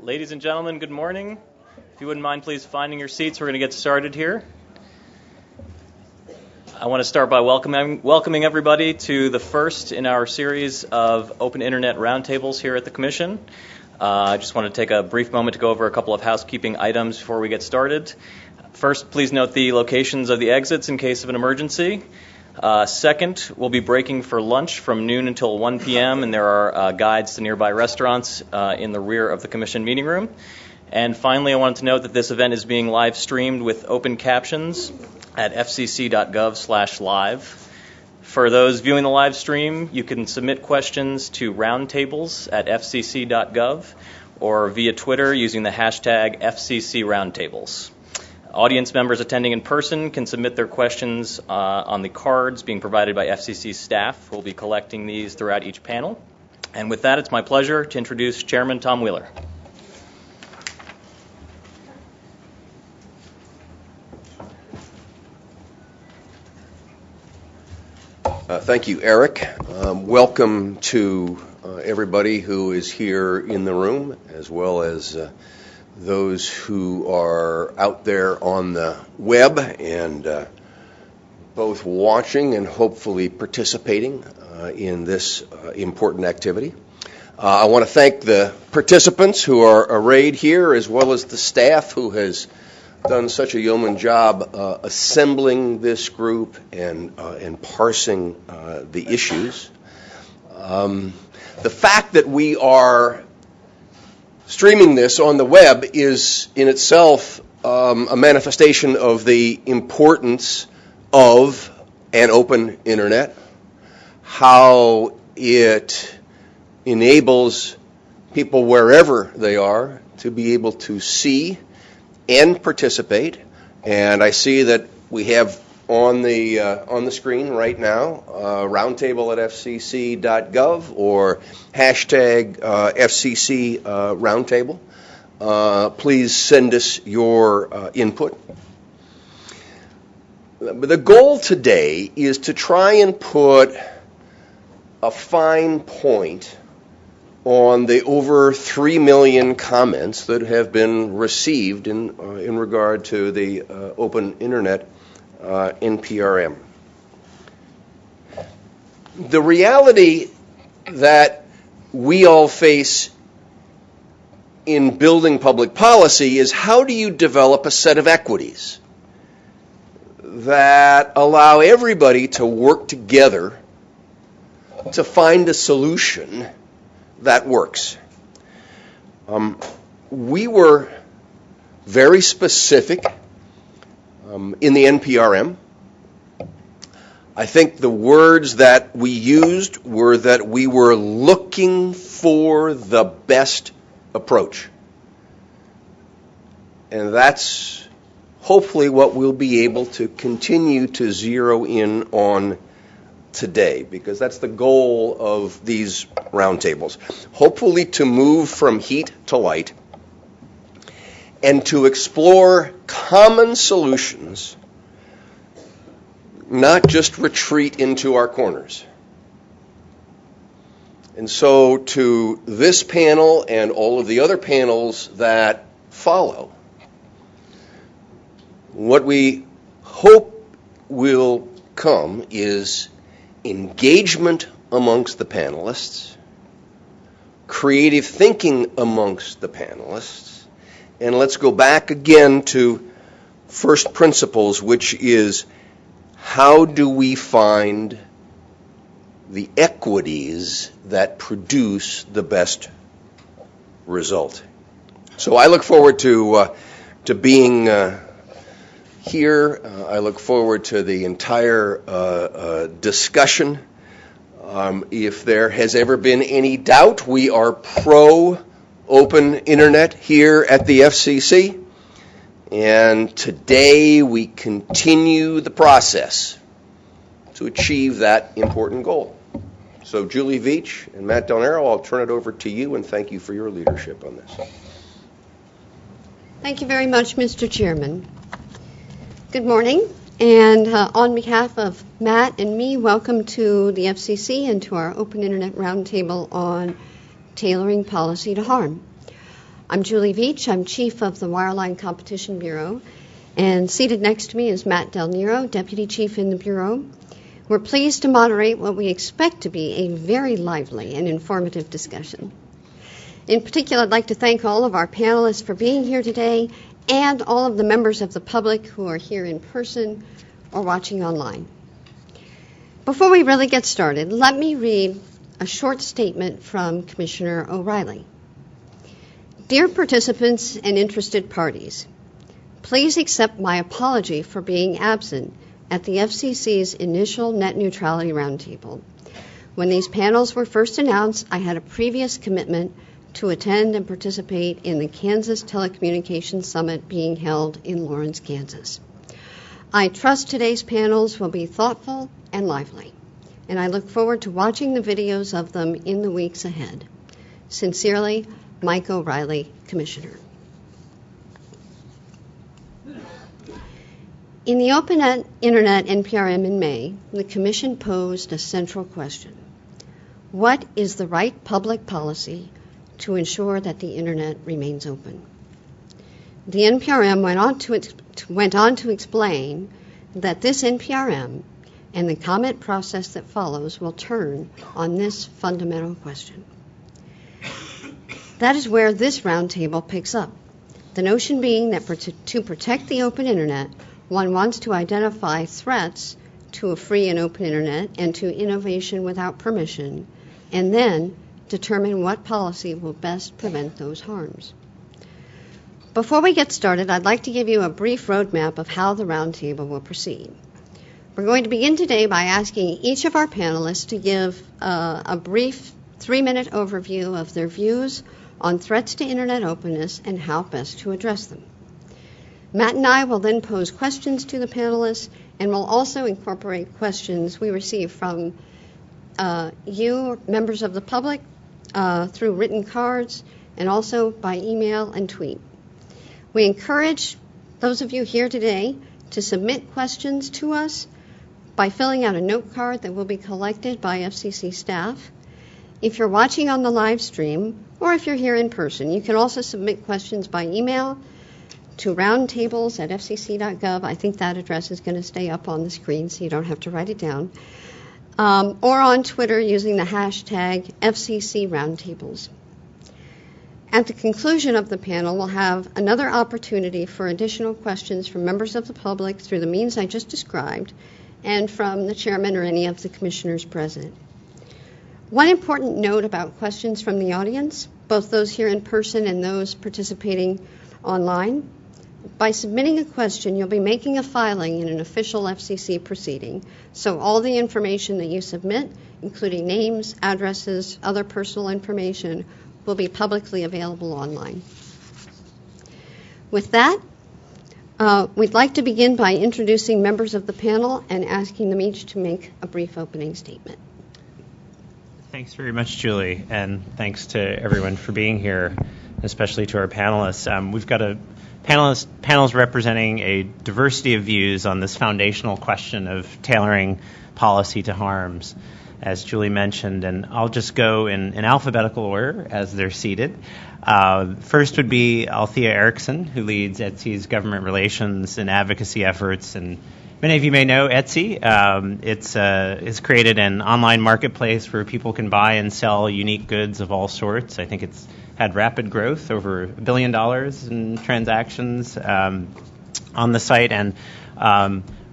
Ladies and gentlemen, good morning. If you wouldn't mind please finding your seats, we're going to get started here. I want to start by welcoming everybody to the first in our series of Open Internet Roundtables here at the Commission. I just want to take a brief moment to go over a couple of housekeeping items before we get started. First, please note the locations of the exits in case of an emergency. Second, we'll be breaking for lunch from noon until 1 p.m., and there are guides to nearby restaurants in the rear of the Commission meeting room. And finally, I wanted to note that this event is being live streamed with open captions at fcc.gov/live. For those viewing the live stream, you can submit questions to roundtables at fcc.gov or via Twitter using the hashtag FCCRoundtables. Audience members attending in person can submit their questions on the cards being provided by FCC staff. We'll be collecting these throughout each panel. And with that, it's my pleasure to introduce Chairman Tom Wheeler. Thank you, Eric. Welcome to everybody who is here in the room, as well as those who are out there on the web and both watching and hopefully participating in this important activity. I want to thank the participants who are arrayed here, as well as the staff who has done such a yeoman job assembling this group and parsing the issues. The fact that we are streaming this on the web is in itself a manifestation of the importance of an open internet, how it enables people wherever they are to be able to see and participate. And I see that we have on the screen right now roundtable at fcc.gov or hashtag FCC roundtable. Please send us your input. But the goal today is to try and put a fine point on the over 3 million comments that have been received in regard to the open internet NPRM. The reality that we all face in building public policy is, how do you develop a set of equities that allow everybody to work together to find a solution that works? We were very specific in the NPRM. I think the words that we used were that we were looking for the best approach. And that's hopefully what we'll be able to continue to zero in on today, because that's the goal of these roundtables. Hopefully to move from heat to light and to explore common solutions, not just retreat into our corners. And so to this panel and all of the other panels that follow, what we hope will come is engagement amongst the panelists, creative thinking amongst the panelists, and let's go back again to first principles, which is, how do we find the equities that produce the best result? So I look forward to being here. I look forward to the entire discussion. If there has ever been any doubt, we are pro-open internet here at the FCC. And today we continue the process to achieve that important goal. So Julie Veach and Matt Del Nero, I'll turn it over to you, and thank you for your leadership on this. Thank you very much, Mr. Chairman. Good morning, and on behalf of Matt and me, welcome to the FCC and to our Open Internet Roundtable on tailoring policy to harm. I'm Julie Veach. I'm Chief of the Wireline Competition Bureau, and seated next to me is Matt Del Nero, Deputy Chief in the Bureau. We're pleased to moderate what we expect to be a very lively and informative discussion. In particular, I'd like to thank all of our panelists for being here today and all of the members of the public who are here in person or watching online. Before we really get started, let me read a short statement from Commissioner O'Reilly. Dear participants and interested parties, please accept my apology for being absent at the FCC's initial net neutrality roundtable. When these panels were first announced, I had a previous commitment to attend and participate in the Kansas Telecommunications Summit being held in Lawrence, Kansas. I trust today's panels will be thoughtful and lively, and I look forward to watching the videos of them in the weeks ahead. Sincerely, Mike O'Reilly, Commissioner. In the Open Internet NPRM in May, the Commission posed a central question. What is the right public policy to ensure that the Internet remains open? The NPRM went on to explain that this NPRM and the comment process that follows will turn on this fundamental question. That is where this roundtable picks up. The notion being that to protect the open Internet, one wants to identify threats to a free and open Internet and to innovation without permission, and then determine what policy will best prevent those harms. Before we get started, I'd like to give you a brief roadmap of how the roundtable will proceed. We're going to begin today by asking each of our panelists to give a brief 3-minute overview of their views on threats to Internet openness and how best to address them. Matt and I will then pose questions to the panelists, and we'll also incorporate questions we receive from you, members of the public, through written cards, and also by email and tweet. We encourage those of you here today to submit questions to us by filling out a note card that will be collected by FCC staff. If you're watching on the live stream, or if you're here in person, you can also submit questions by email to roundtables@fcc.gov. I think that address is going to stay up on the screen so you don't have to write it down. Or on Twitter using the hashtag FCC Roundtables. At the conclusion of the panel, we'll have another opportunity for additional questions from members of the public through the means I just described, and from the chairman or any of the commissioners present. One important note about questions from the audience, both those here in person and those participating online. By submitting a question, you'll be making a filing in an official FCC proceeding, so all the information that you submit, including names, addresses, other personal information, will be publicly available online. With that, we'd like to begin by introducing members of the panel and asking them each to make a brief opening statement. Thanks very much, Julie, and thanks to everyone for being here, especially to our panelists. We've got panels representing a diversity of views on this foundational question of tailoring policy to harms, as Julie mentioned, and I'll just go in alphabetical order as they're seated. First would be Althea Erickson, who leads Etsy's government relations and advocacy efforts, and many of you may know Etsy. It's created an online marketplace where people can buy and sell unique goods of all sorts. I think it's had rapid growth, over $1 billion in transactions on the site, and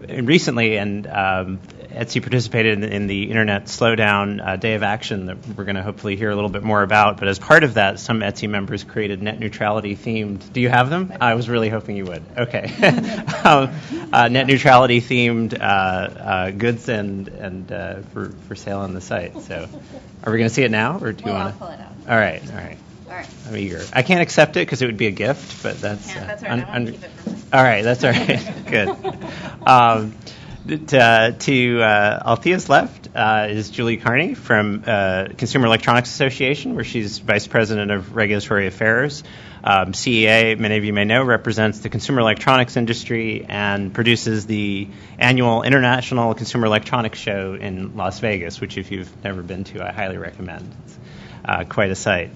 recently, Etsy participated in the Internet Slowdown Day of Action that we're going to hopefully hear a little bit more about. But as part of that, some Etsy members created net neutrality themed. Do you have them? I was really hoping you would. Okay. Net neutrality themed goods and for sale on the site. So, are we going to see it now, or do you want to? I'll pull it out. All right. I'm eager. I can't accept it because it would be a gift, but that's all right. I want to keep it for myself. all right. That's all right. Good. To Althea's left is Julie Carney from Consumer Electronics Association, where she's Vice President of Regulatory Affairs. CEA, many of you may know, represents the consumer electronics industry and produces the annual International Consumer Electronics Show in Las Vegas, which if you've never been to, I highly recommend. It's quite a sight.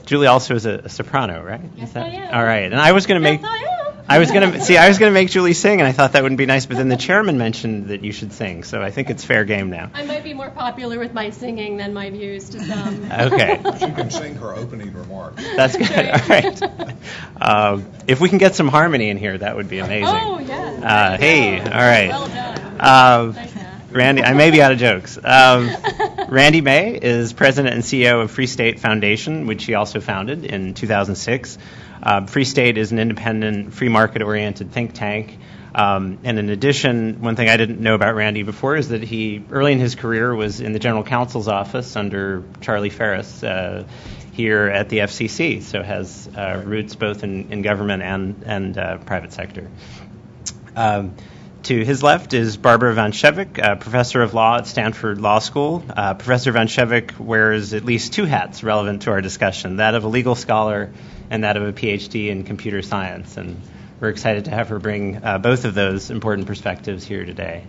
Julie also is a soprano, right? Yes, I am. All right. And I was going to make. Yes, I am. I was going to make Julie sing, and I thought that wouldn't be nice. But then the chairman mentioned that you should sing, so I think it's fair game now. I might be more popular with my singing than my views to some. Okay. She can sing her opening remarks. That's good. All right. If we can get some harmony in here, that would be amazing. Oh, yeah. Hey, all right. Well done. Thanks, Matt. Randy, I may be out of jokes. Randy May is president and CEO of Free State Foundation, which he also founded in 2006. Free State is an independent, free market-oriented think tank. And in addition, one thing I didn't know about Randy before is that he, early in his career, was in the general counsel's office under Charlie Ferris here at the FCC, so has roots both in government and private sector. To his left is Barbara Van Schevick, professor of law at Stanford Law School. Professor Van Schevick wears at least two hats relevant to our discussion, that of a legal scholar and that of a PhD in computer science. And we're excited to have her bring both of those important perspectives here today.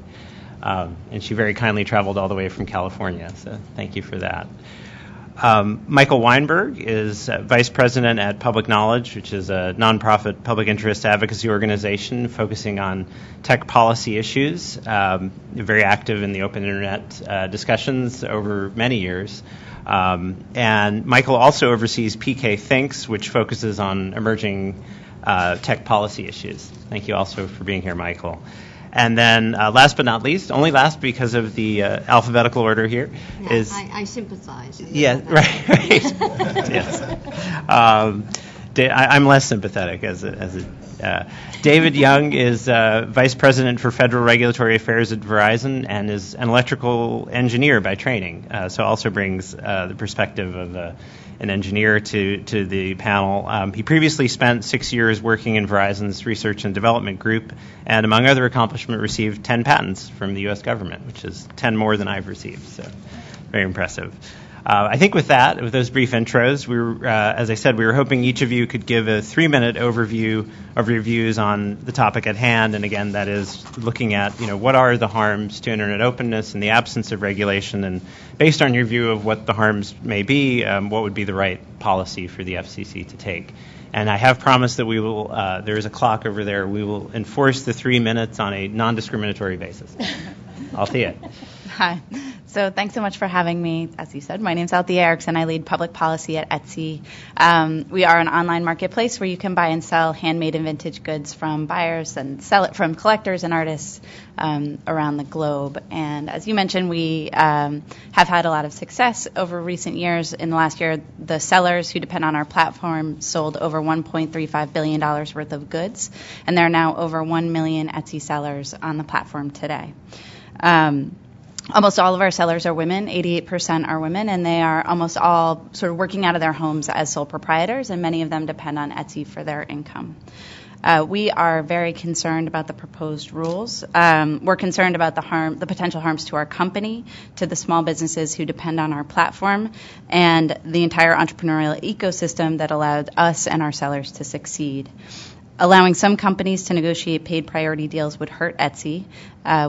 And she very kindly traveled all the way from California, so thank you for that. Michael Weinberg is Vice President at Public Knowledge, which is a nonprofit public interest advocacy organization focusing on tech policy issues, very active in the open internet discussions over many years. And Michael also oversees PK Thinks, which focuses on emerging tech policy issues. Thank you also for being here, Michael. And then last but not least, only last because of the alphabetical order here, is... I sympathize. Yeah, right. Yes. I'm less sympathetic David Young is Vice President for Federal Regulatory Affairs at Verizon and is an electrical engineer by training, so also brings the perspective of an engineer to the panel. He previously spent 6 years working in Verizon's research and development group, and among other accomplishments, received 10 patents from the U.S. government, which is 10 more than I've received, so very impressive. I think with those brief intros, as I said, we were hoping each of you could give a 3-minute overview of your views on the topic at hand. And again, that is looking at, what are the harms to internet openness in the absence of regulation? And based on your view of what the harms may be, what would be the right policy for the FCC to take? And I have promised that we will, there is a clock over there, we will enforce the 3 minutes on a non-discriminatory basis. Althea. Hi. So thanks so much for having me. As you said, my name's Althea Erickson. I lead public policy at Etsy. We are an online marketplace where you can buy and sell handmade and vintage goods from buyers and sell it from collectors and artists around the globe. And as you mentioned, we have had a lot of success over recent years. In the last year, the sellers who depend on our platform sold over $1.35 billion worth of goods, and there are now over 1 million Etsy sellers on the platform today. Almost all of our sellers are women, 88% are women, and they are almost all sort of working out of their homes as sole proprietors, and many of them depend on Etsy for their income. We are very concerned about the proposed rules. We're concerned about the potential harms to our company, to the small businesses who depend on our platform, and the entire entrepreneurial ecosystem that allowed us and our sellers to succeed. Allowing some companies to negotiate paid priority deals would hurt Etsy.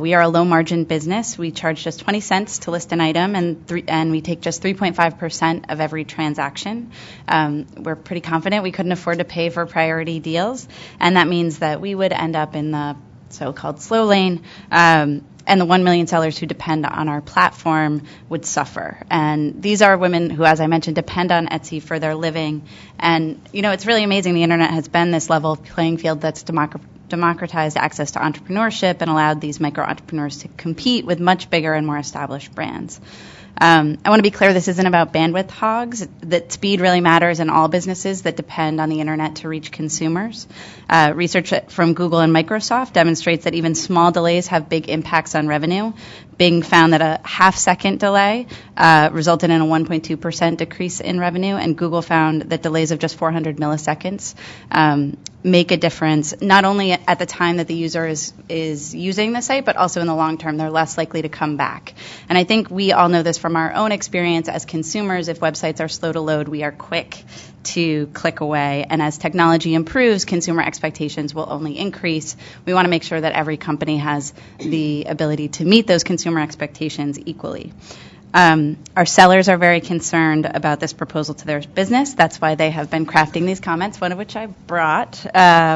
We are a low-margin business. We charge just 20 cents to list an item, and we take just 3.5% of every transaction. We're pretty confident we couldn't afford to pay for priority deals, and that means that we would end up in the so-called slow lane, and the 1 million sellers who depend on our platform would suffer. And these are women who, as I mentioned, depend on Etsy for their living. And, it's really amazing. The internet has been this level playing field that's democratized access to entrepreneurship and allowed these micro-entrepreneurs to compete with much bigger and more established brands. I want to be clear, this isn't about bandwidth hogs, that speed really matters in all businesses that depend on the internet to reach consumers. Research from Google and Microsoft demonstrates that even small delays have big impacts on revenue. Bing found that a half-second delay resulted in a 1.2% decrease in revenue, and Google found that delays of just 400 milliseconds make a difference, not only at the time that the user is using the site, but also in the long term. They're less likely to come back. And I think we all know this from our own experience as consumers. If websites are slow to load, we are quick to click away. And as technology improves, consumer expectations will only increase. We want to make sure that every company has the ability to meet those consumer expectations equally. Our sellers are very concerned about this proposal to their business. That's why they have been crafting these comments, one of which I brought,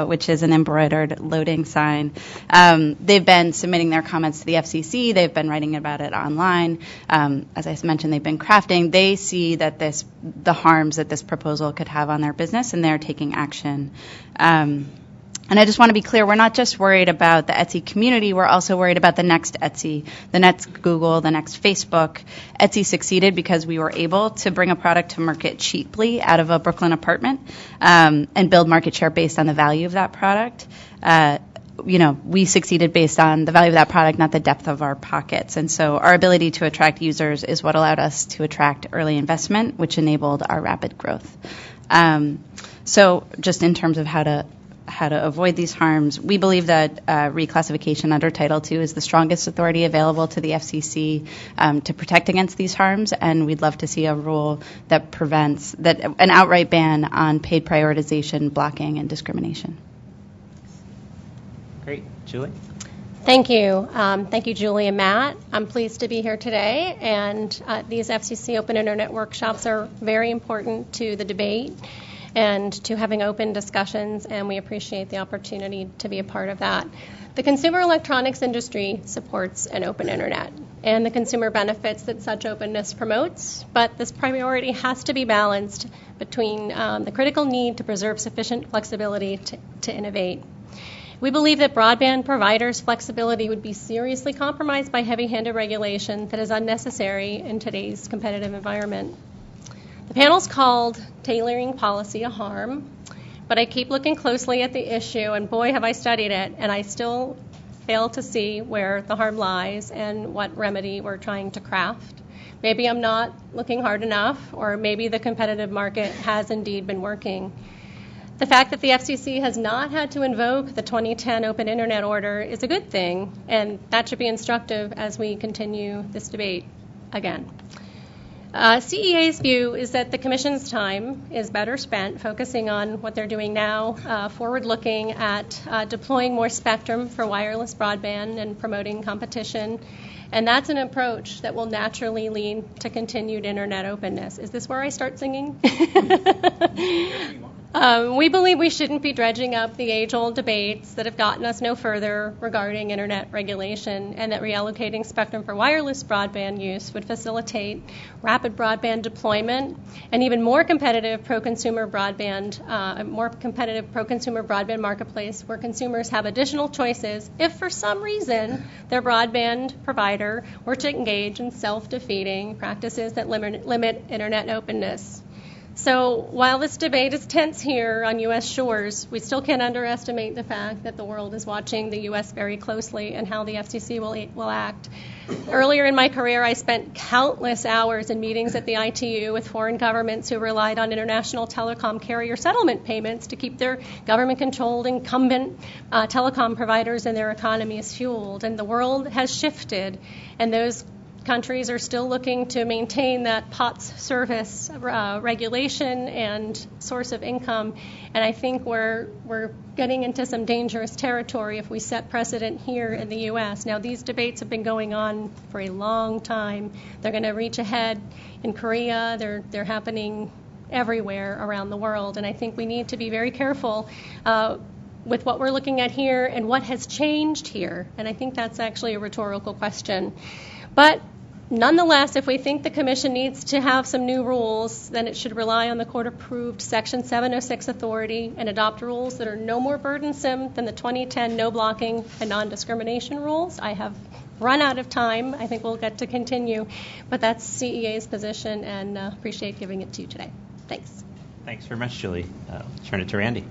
which is an embroidered loading sign. They've been submitting their comments to the FCC. They've been writing about it online. As I mentioned, they've been crafting. They see that the harms that this proposal could have on their business, and they're taking action. And I just want to be clear, we're not just worried about the Etsy community, we're also worried about the next Etsy, the next Google, the next Facebook. Etsy succeeded because we were able to bring a product to market cheaply out of a Brooklyn apartment and build market share based on the value of that product. We succeeded based on the value of that product, not the depth of our pockets. And so our ability to attract users is what allowed us to attract early investment, which enabled our rapid growth. So just in terms of how to avoid these harms, we believe that reclassification under Title II is the strongest authority available to the FCC to protect against these harms, and we'd love to see a rule that prevents an outright ban on paid prioritization, blocking, and discrimination. Great. Julie? Thank you. Thank you, Julie and Matt. I'm pleased to be here today, and these FCC Open Internet workshops are very important to the debate and to having open discussions, and we appreciate the opportunity to be a part of that. The consumer electronics industry supports an open internet and the consumer benefits that such openness promotes, but this priority has to be balanced between the critical need to preserve sufficient flexibility to innovate. We believe that broadband providers' flexibility would be seriously compromised by heavy-handed regulation that is unnecessary in today's competitive environment. The panel's called Tailoring Policy a Harm, but I keep looking closely at the issue, and boy, have I studied it, and I still fail to see where the harm lies and what remedy we're trying to craft. Maybe I'm not looking hard enough, or maybe the competitive market has indeed been working. The fact that the FCC has not had to invoke the 2010 Open Internet Order is a good thing, and that should be instructive as we continue this debate again. CEA's view is that the Commission's time is better spent focusing on what they're doing now, forward-looking at deploying more spectrum for wireless broadband and promoting competition. And that's an approach that will naturally lead to continued internet openness. Is this where I start singing? We believe we shouldn't be dredging up the age-old debates that have gotten us no further regarding internet regulation, and that reallocating spectrum for wireless broadband use would facilitate rapid broadband deployment and even more competitive pro-consumer broadband marketplace where consumers have additional choices if for some reason their broadband provider were to engage in self-defeating practices that limit internet openness. So while this debate is tense here on U.S. shores, we still can't underestimate the fact that the world is watching the U.S. very closely and how the FCC will act. Earlier in my career, I spent countless hours in meetings at the ITU with foreign governments who relied on international telecom carrier settlement payments to keep their government-controlled incumbent telecom providers and their economies fueled. And the world has shifted, and those countries are still looking to maintain that POTS service regulation and source of income. And I think we're getting into some dangerous territory if we set precedent here in the U.S. Now, these debates have been going on for a long time. They're going to reach ahead in Korea. They're happening everywhere around the world. And I think we need to be very careful with what we're looking at here and what has changed here. And I think that's actually a rhetorical question. But nonetheless, if we think the Commission needs to have some new rules, then it should rely on the court-approved Section 706 authority and adopt rules that are no more burdensome than the 2010 no blocking and non-discrimination rules. I have run out of time. I think we'll get to continue. But that's CEA's position, and appreciate giving it to you today. Thanks. Thanks very much, Julie. Turn it to Randy.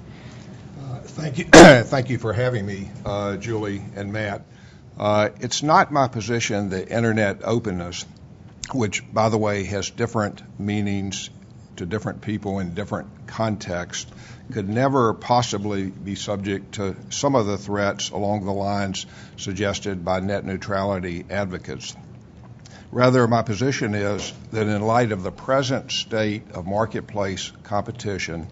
Thank you. Thank you for having me, Julie and Matt. It's not my position that internet openness, which, by the way, has different meanings to different people in different contexts, could never possibly be subject to some of the threats along the lines suggested by net neutrality advocates. Rather, my position is that in light of the present state of marketplace competition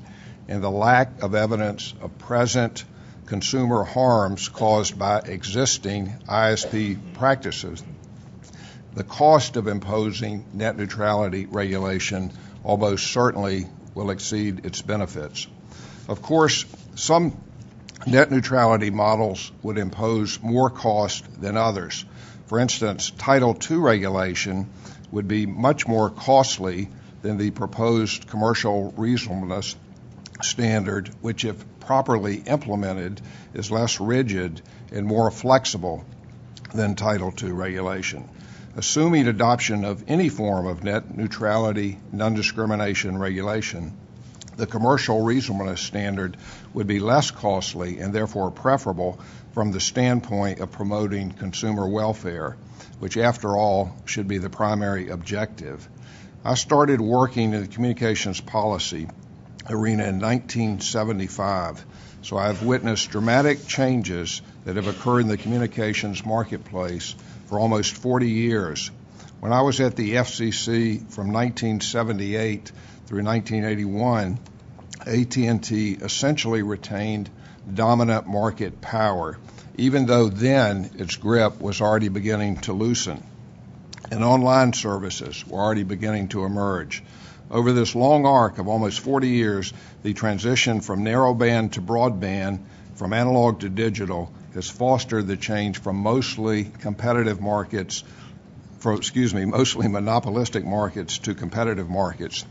and the lack of evidence of present consumer harms caused by existing ISP practices, the cost of imposing net neutrality regulation almost certainly will exceed its benefits. Of course, some net neutrality models would impose more cost than others. For instance, Title II regulation would be much more costly than the proposed commercial reasonableness standard, which, if properly implemented, is less rigid and more flexible than Title II regulation. Assuming adoption of any form of net neutrality, non-discrimination regulation, the commercial reasonableness standard would be less costly and therefore preferable from the standpoint of promoting consumer welfare, which, after all, should be the primary objective. I started working in the communications policy arena in 1975, so I have witnessed dramatic changes that have occurred in the communications marketplace for almost 40 years. When I was at the FCC from 1978 through 1981, AT&T essentially retained dominant market power, even though then its grip was already beginning to loosen, and online services were already beginning to emerge. Over this long arc of almost 40 years, the transition from narrowband to broadband, from analog to digital, has fostered the change from mostly monopolistic markets to competitive markets.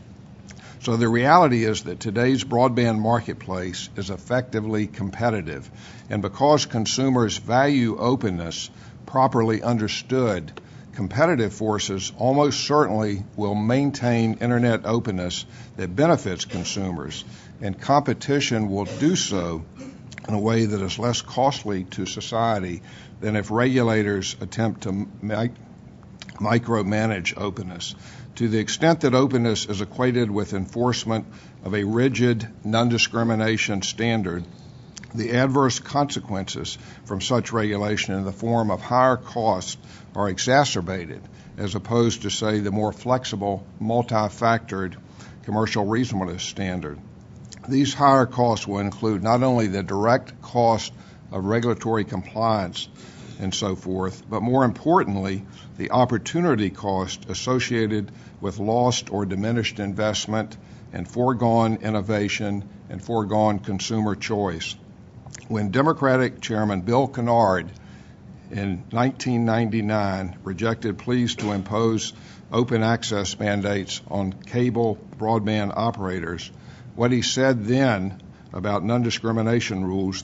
So the reality is that today's broadband marketplace is effectively competitive, and because consumers value openness, properly understood, competitive forces almost certainly will maintain internet openness that benefits consumers, and competition will do so in a way that is less costly to society than if regulators attempt to micromanage openness. To the extent that openness is equated with enforcement of a rigid non-discrimination standard, the adverse consequences from such regulation in the form of higher costs are exacerbated, as opposed to, say, the more flexible, multi-factored commercial reasonableness standard. These higher costs will include not only the direct cost of regulatory compliance and so forth, but more importantly, the opportunity cost associated with lost or diminished investment and foregone innovation and foregone consumer choice. When Democratic Chairman Bill Kennard in 1999 rejected pleas to impose open access mandates on cable broadband operators, what he said then about non-discrimination rules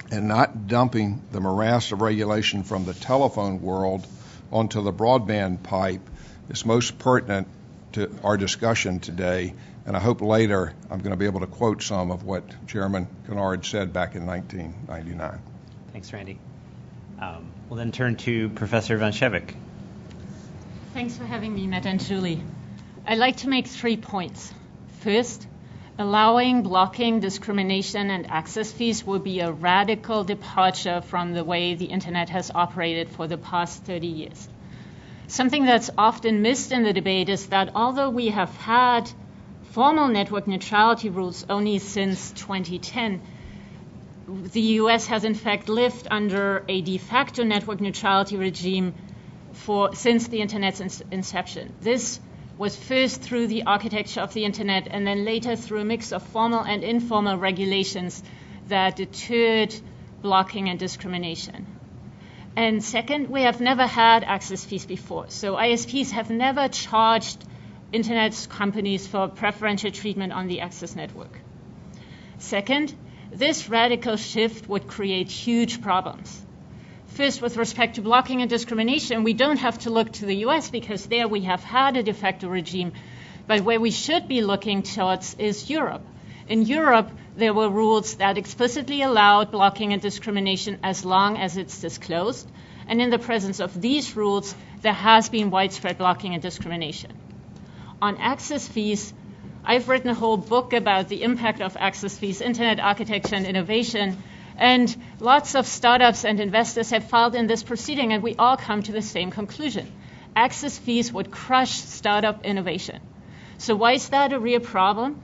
and not dumping the morass of regulation from the telephone world onto the broadband pipe is most pertinent to our discussion today, and I hope later I'm going to be able to quote some of what Chairman Kennard said back in 1999. Thanks, Randy. We'll then turn to Professor Van Schevick. Thanks for having me, Matt and Julie. I'd like to make 3 points. First, allowing blocking, discrimination, and access fees will be a radical departure from the way the Internet has operated for the past 30 years. Something that's often missed in the debate is that although we have had formal network neutrality rules only since 2010, the U.S. has in fact lived under a de facto network neutrality regime since the Internet's inception. This was first through the architecture of the Internet and then later through a mix of formal and informal regulations that deterred blocking and discrimination. And second, we have never had access fees before. So ISPs have never charged Internet companies for preferential treatment on the access network. Second, this radical shift would create huge problems. First, with respect to blocking and discrimination, we don't have to look to the US because there we have had a de facto regime. But where we should be looking towards is Europe. In Europe, there were rules that explicitly allowed blocking and discrimination as long as it's disclosed. And in the presence of these rules, there has been widespread blocking and discrimination. On access fees, I've written a whole book about the impact of access fees, Internet architecture and innovation. And lots of startups and investors have filed in this proceeding, and we all come to the same conclusion. Access fees would crush startup innovation. So why is that a real problem?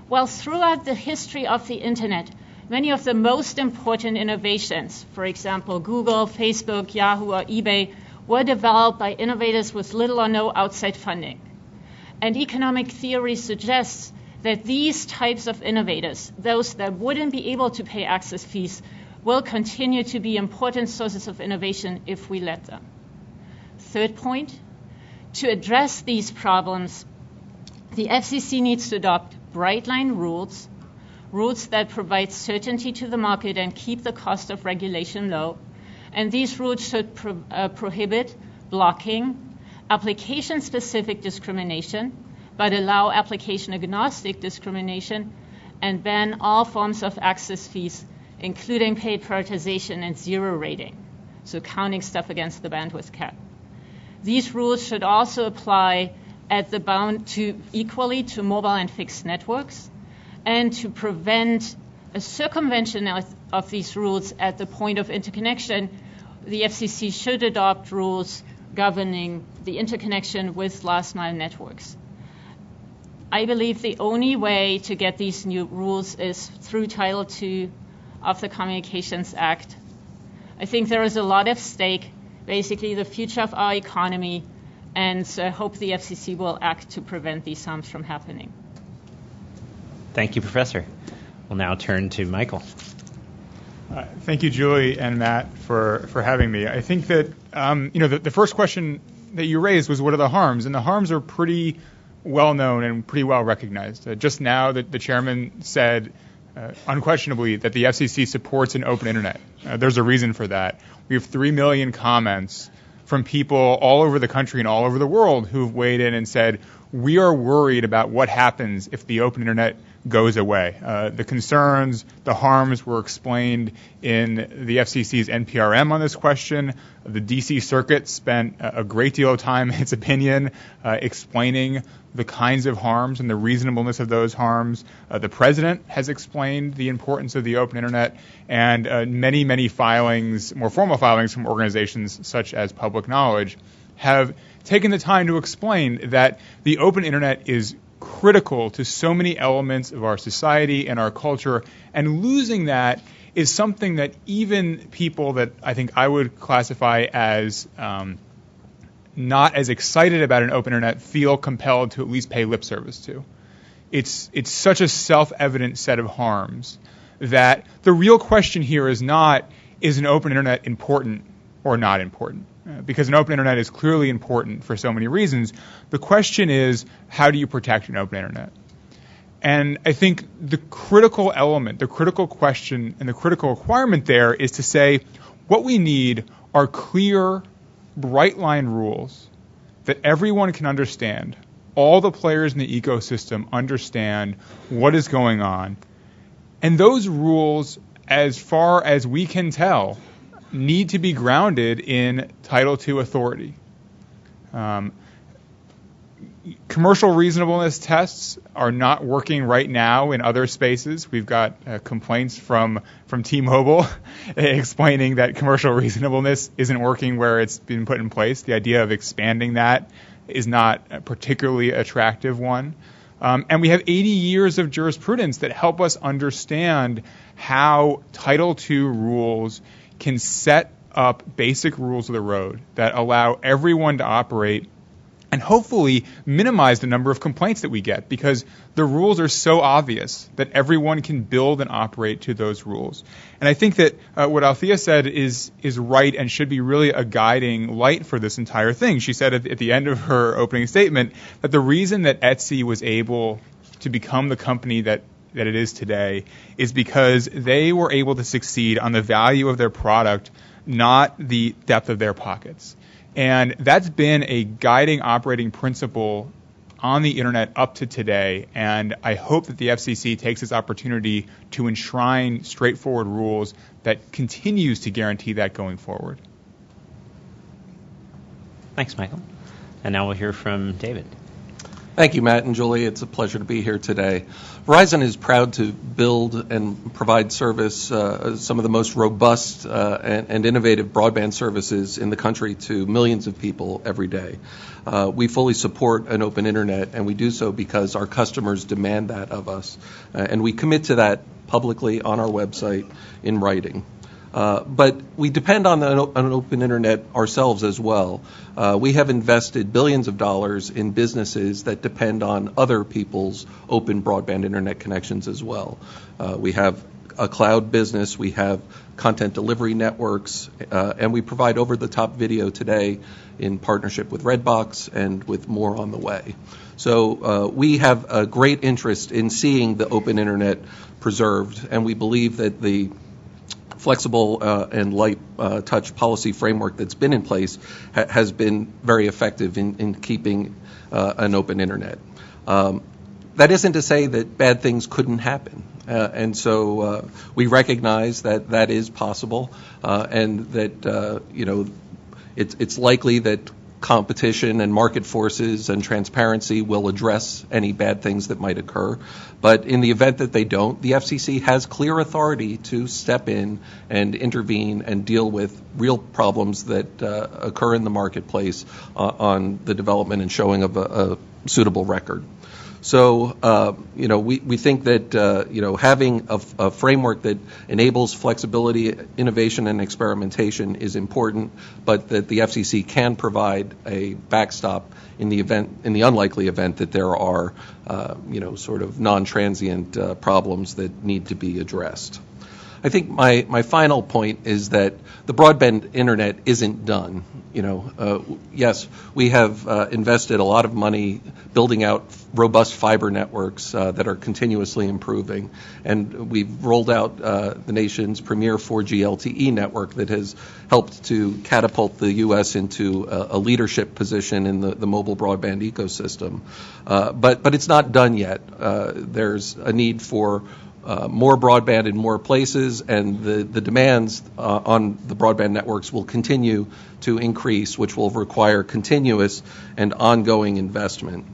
Well, throughout the history of the Internet, many of the most important innovations, for example, Google, Facebook, Yahoo, or eBay, were developed by innovators with little or no outside funding. And economic theory suggests that these types of innovators, those that wouldn't be able to pay access fees, will continue to be important sources of innovation if we let them. Third point, to address these problems, the FCC needs to adopt bright line rules that provide certainty to the market and keep the cost of regulation low. And these rules should prohibit blocking, application-specific discrimination, but allow application-agnostic discrimination, and ban all forms of access fees, including paid prioritization and zero rating, so counting stuff against the bandwidth cap. These rules should also apply at the bound to equally to mobile and fixed networks, and to prevent a circumvention of these rules at the point of interconnection, the FCC should adopt rules governing the interconnection with last mile networks. I believe the only way to get these new rules is through Title II of the Communications Act. I think there is a lot at stake, basically the future of our economy, and so I hope the FCC will act to prevent these harms from happening. Thank you, Professor. We'll now turn to Michael. Thank you, Julie and Matt, for having me. I think that the first question that you raised was what are the harms, and the harms are pretty well known and pretty well recognized. Just now, the chairman said unquestionably that the FCC supports an open internet. There's a reason for that. We have 3 million comments from people all over the country and all over the world who've weighed in and said, we are worried about what happens if the open internet goes away. The concerns, the harms were explained in the FCC's NPRM on this question. The D.C. Circuit spent a great deal of time, in its opinion, explaining the kinds of harms and the reasonableness of those harms. The president has explained the importance of the open internet, and many, many filings, more formal filings from organizations such as Public Knowledge, have taken the time to explain that the open internet is critical to so many elements of our society and our culture, and losing that is something that even people that I think I would classify as not as excited about an open internet feel compelled to at least pay lip service to. It's such a self-evident set of harms that the real question here is not, is an open internet important or not important? Because an open internet is clearly important for so many reasons. The question is, how do you protect an open internet? And I think the critical element, the critical question, and the critical requirement there is to say what we need are clear, bright line rules that everyone can understand. All the players in the ecosystem understand what is going on. And those rules, as far as we can tell, need to be grounded in Title II authority. Commercial reasonableness tests are not working right now in other spaces. We've got complaints from T-Mobile explaining that commercial reasonableness isn't working where it's been put in place. The idea of expanding that is not a particularly attractive one. And we have 80 years of jurisprudence that help us understand how Title II rules can set up basic rules of the road that allow everyone to operate and hopefully minimize the number of complaints that we get, because the rules are so obvious that everyone can build and operate to those rules. And I think that what Althea said is right and should be really a guiding light for this entire thing. She said at the end of her opening statement that the reason that Etsy was able to become the company that it is today is because they were able to succeed on the value of their product, not the depth of their pockets. And that's been a guiding operating principle on the internet up to today, and I hope that the FCC takes this opportunity to enshrine straightforward rules that continues to guarantee that going forward. Thanks, Michael. And now we'll hear from David. Thank you, Matt and Julie. It's a pleasure to be here today. Verizon is proud to build and provide service, some of the most robust and innovative broadband services in the country to millions of people every day. We fully support an open internet, and we do so because our customers demand that of us. And we commit to that publicly on our website in writing. But we depend on an open internet ourselves as well. We have invested billions of dollars in businesses that depend on other people's open broadband internet connections as well. We have a cloud business, we have content delivery networks, and we provide over-the-top video today in partnership with Redbox and with more on the way. So we have a great interest in seeing the open internet preserved, and we believe that the flexible and light touch policy framework that's been in place has been very effective in keeping an open internet. That isn't to say that bad things couldn't happen. And so we recognize that that is possible, and that it's likely that competition and market forces and transparency will address any bad things that might occur. But in the event that they don't, the FCC has clear authority to step in and intervene and deal with real problems that occur in the marketplace on the development and showing of a suitable record. So, we think that, having a framework that enables flexibility, innovation, and experimentation is important, but that the FCC can provide a backstop in the unlikely event that there are, sort of non-transient problems that need to be addressed. I think my final point is that the broadband internet isn't done. Yes, we have invested a lot of money building out robust fiber networks that are continuously improving, and we've rolled out the nation's premier 4G LTE network that has helped to catapult the U.S. into a leadership position in the mobile broadband ecosystem. But it's not done yet. There's a need for more broadband in more places, and the demands on the broadband networks will continue to increase, which will require continuous and ongoing investment.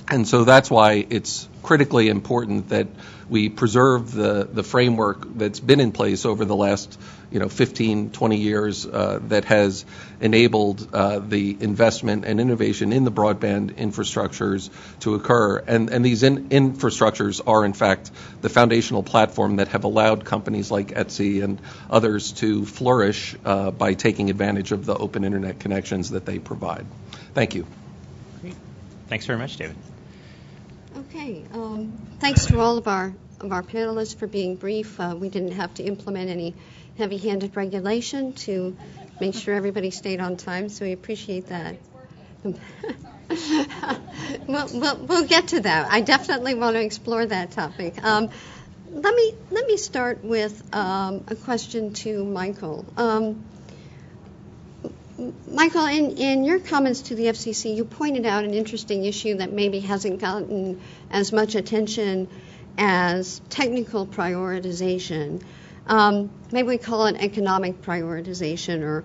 And so that's why it's critically important that we preserve the framework that's been in place over the last 15, 20 years that has enabled the investment and innovation in the broadband infrastructures to occur. And these infrastructures are, in fact, the foundational platform that have allowed companies like Etsy and others to flourish by taking advantage of the open internet connections that they provide. Thank you. Great. Thanks very much, David. Okay. Thanks to all of our panelists for being brief. We didn't have to implement any heavy-handed regulation to make sure everybody stayed on time, so we appreciate that. We'll get to that. I definitely want to explore that topic. Let me start with a question to Michael. Michael, in your comments to the FCC, you pointed out an interesting issue that maybe hasn't gotten as much attention as technical prioritization. Maybe we call it economic prioritization, or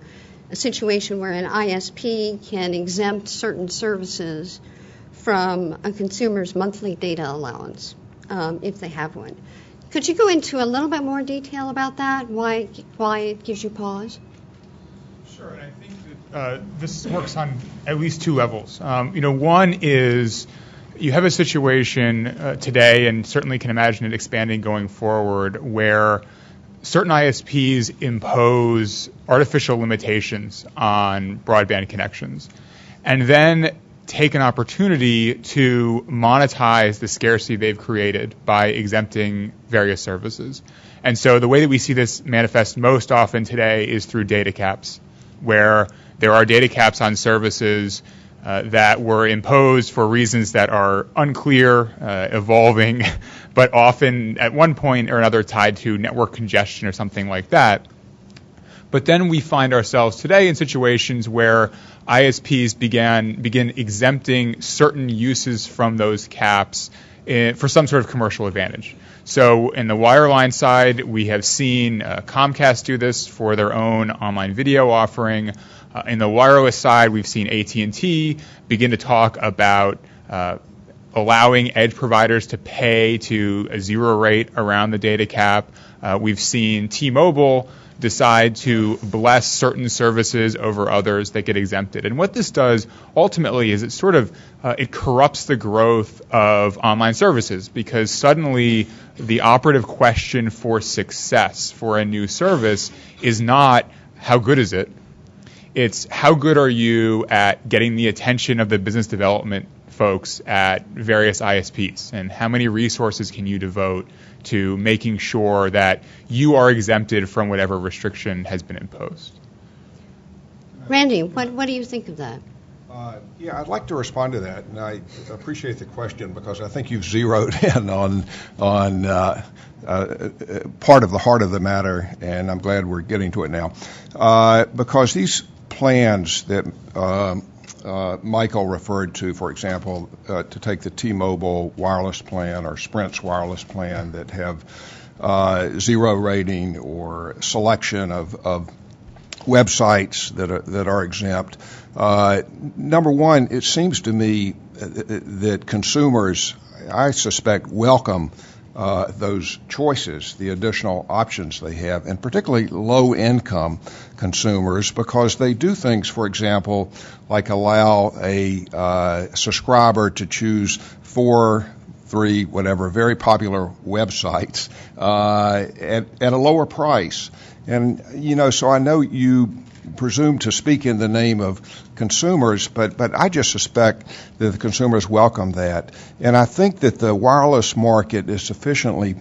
a situation where an ISP can exempt certain services from a consumer's monthly data allowance, if they have one. Could you go into a little bit more detail about that, why it gives you pause? Sure, and I think that this works on at least two levels. One is you have a situation today, and certainly can imagine it expanding going forward, where certain ISPs impose artificial limitations on broadband connections, and then take an opportunity to monetize the scarcity they've created by exempting various services. And so the way that we see this manifest most often today is through data caps, where there are data caps on services that were imposed for reasons that are unclear, evolving, but often at one point or another tied to network congestion or something like that. But then we find ourselves today in situations where ISPs begin exempting certain uses from those caps for some sort of commercial advantage. So in the wireline side, we have seen Comcast do this for their own online video offering. In the wireless side, we've seen AT&T begin to talk about allowing edge providers to pay to a zero rate around the data cap. We've seen T-Mobile decide to bless certain services over others that get exempted. And what this does ultimately is it sort of it corrupts the growth of online services, because suddenly the operative question for success for a new service is not how good is it, it's how good are you at getting the attention of the business development folks at various ISPs, and how many resources can you devote to making sure that you are exempted from whatever restriction has been imposed. Randy, what do you think of that? Yeah, I'd like to respond to that, and I appreciate the question because I think you've zeroed in on part of the heart of the matter, and I'm glad we're getting to it now. Because these plans that Michael referred to, for example, to take the T-Mobile wireless plan or Sprint's wireless plan that have zero rating or selection of websites that are exempt. Number one, it seems to me that consumers, I suspect, welcome those choices, the additional options they have, and particularly low-income consumers, because they do things, for example, like allow a subscriber to choose 3, whatever, very popular websites at a lower price. And, so I know you presume to speak in the name of consumers, but I just suspect that the consumers welcome that. And I think that the wireless market is sufficiently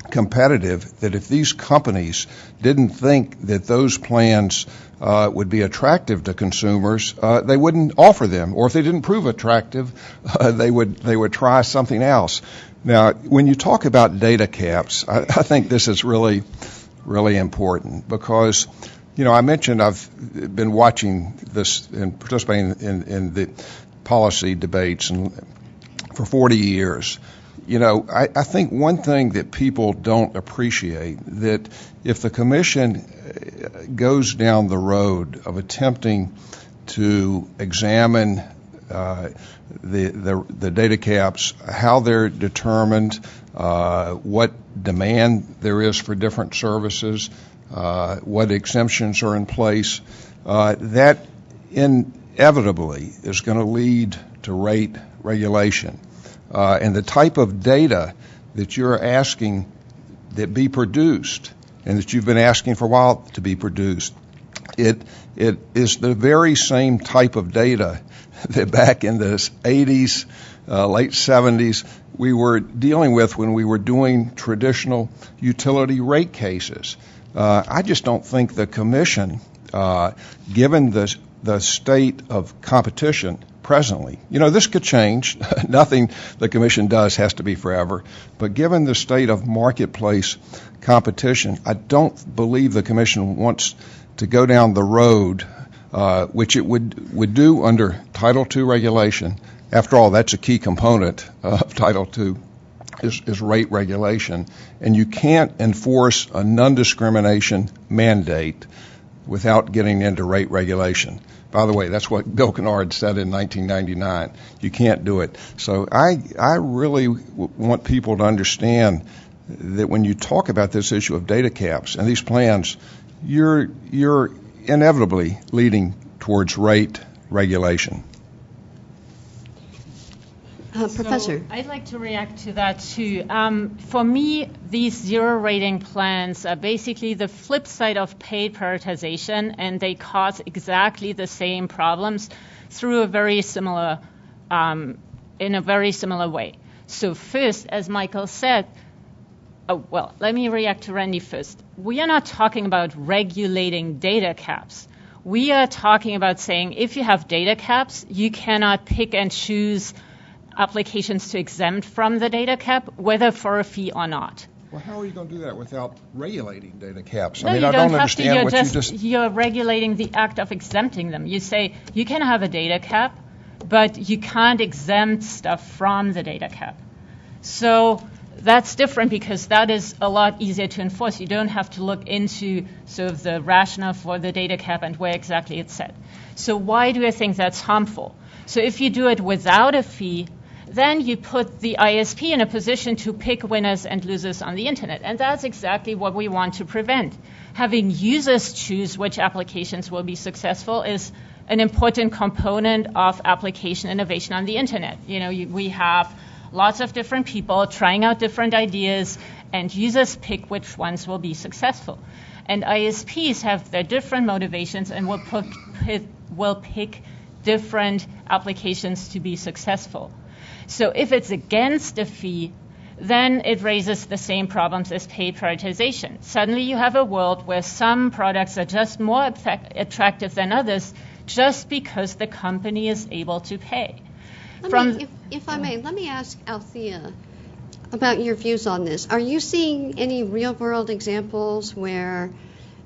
competitive that if these companies didn't think that those plans would be attractive to consumers, they wouldn't offer them. Or if they didn't prove attractive, they would try something else. Now, when you talk about data caps, I think this is really important because, I mentioned I've been watching this and participating in the policy debates for 40 years. I think one thing that people don't appreciate, that if the commission goes down the road of attempting to examine the data caps, how they're determined, what demand there is for different services, what exemptions are in place, that inevitably is going to lead to rate regulation. And the type of data that you're asking that be produced and that you've been asking for a while to be produced, it is the very same type of data that back in the 80s, late 70s, we were dealing with when we were doing traditional utility rate cases. I just don't think the commission, given the state of competition presently, this could change. Nothing the commission does has to be forever. But given the state of marketplace competition, I don't believe the commission wants to go down the road, which it would do under Title II regulation. After all, that's a key component of Title II. Is rate regulation, and you can't enforce a non-discrimination mandate without getting into rate regulation. By the way, that's what Bill Kennard said in 1999. You can't do it. So I really want people to understand that when you talk about this issue of data caps and these plans, you're inevitably leading towards rate regulation. Professor. So I'd like to react to that too. For me, these zero rating plans are basically the flip side of paid prioritization, and they cause exactly the same problems through a very similar, in a very similar way. So first, as Michael said, let me react to Randy first. We are not talking about regulating data caps. We are talking about saying if you have data caps, you cannot pick and choose applications to exempt from the data cap, whether for a fee or not. Well, how are you going to do that without regulating data caps? No, I you don't don't have understand to. You're regulating the act of exempting them. You say you can have a data cap, but you can't exempt stuff from the data cap. So that's different because that is a lot easier to enforce. You don't have to look into sort of the rationale for the data cap and where exactly it's set. So why do I think that's harmful? So if you do it without a fee, then you put the ISP in a position to pick winners and losers on the internet. And that's exactly what we want to prevent. Having users choose which applications will be successful is an important component of application innovation on the internet. We have lots of different people trying out different ideas, and users pick which ones will be successful. And ISPs have their different motivations and will pick different applications to be successful. So if it's against a fee, then it raises the same problems as paid prioritization. Suddenly you have a world where some products are just more attractive than others just because the company is able to pay. If I may, let me ask Althea about your views on this. Are you seeing any real-world examples where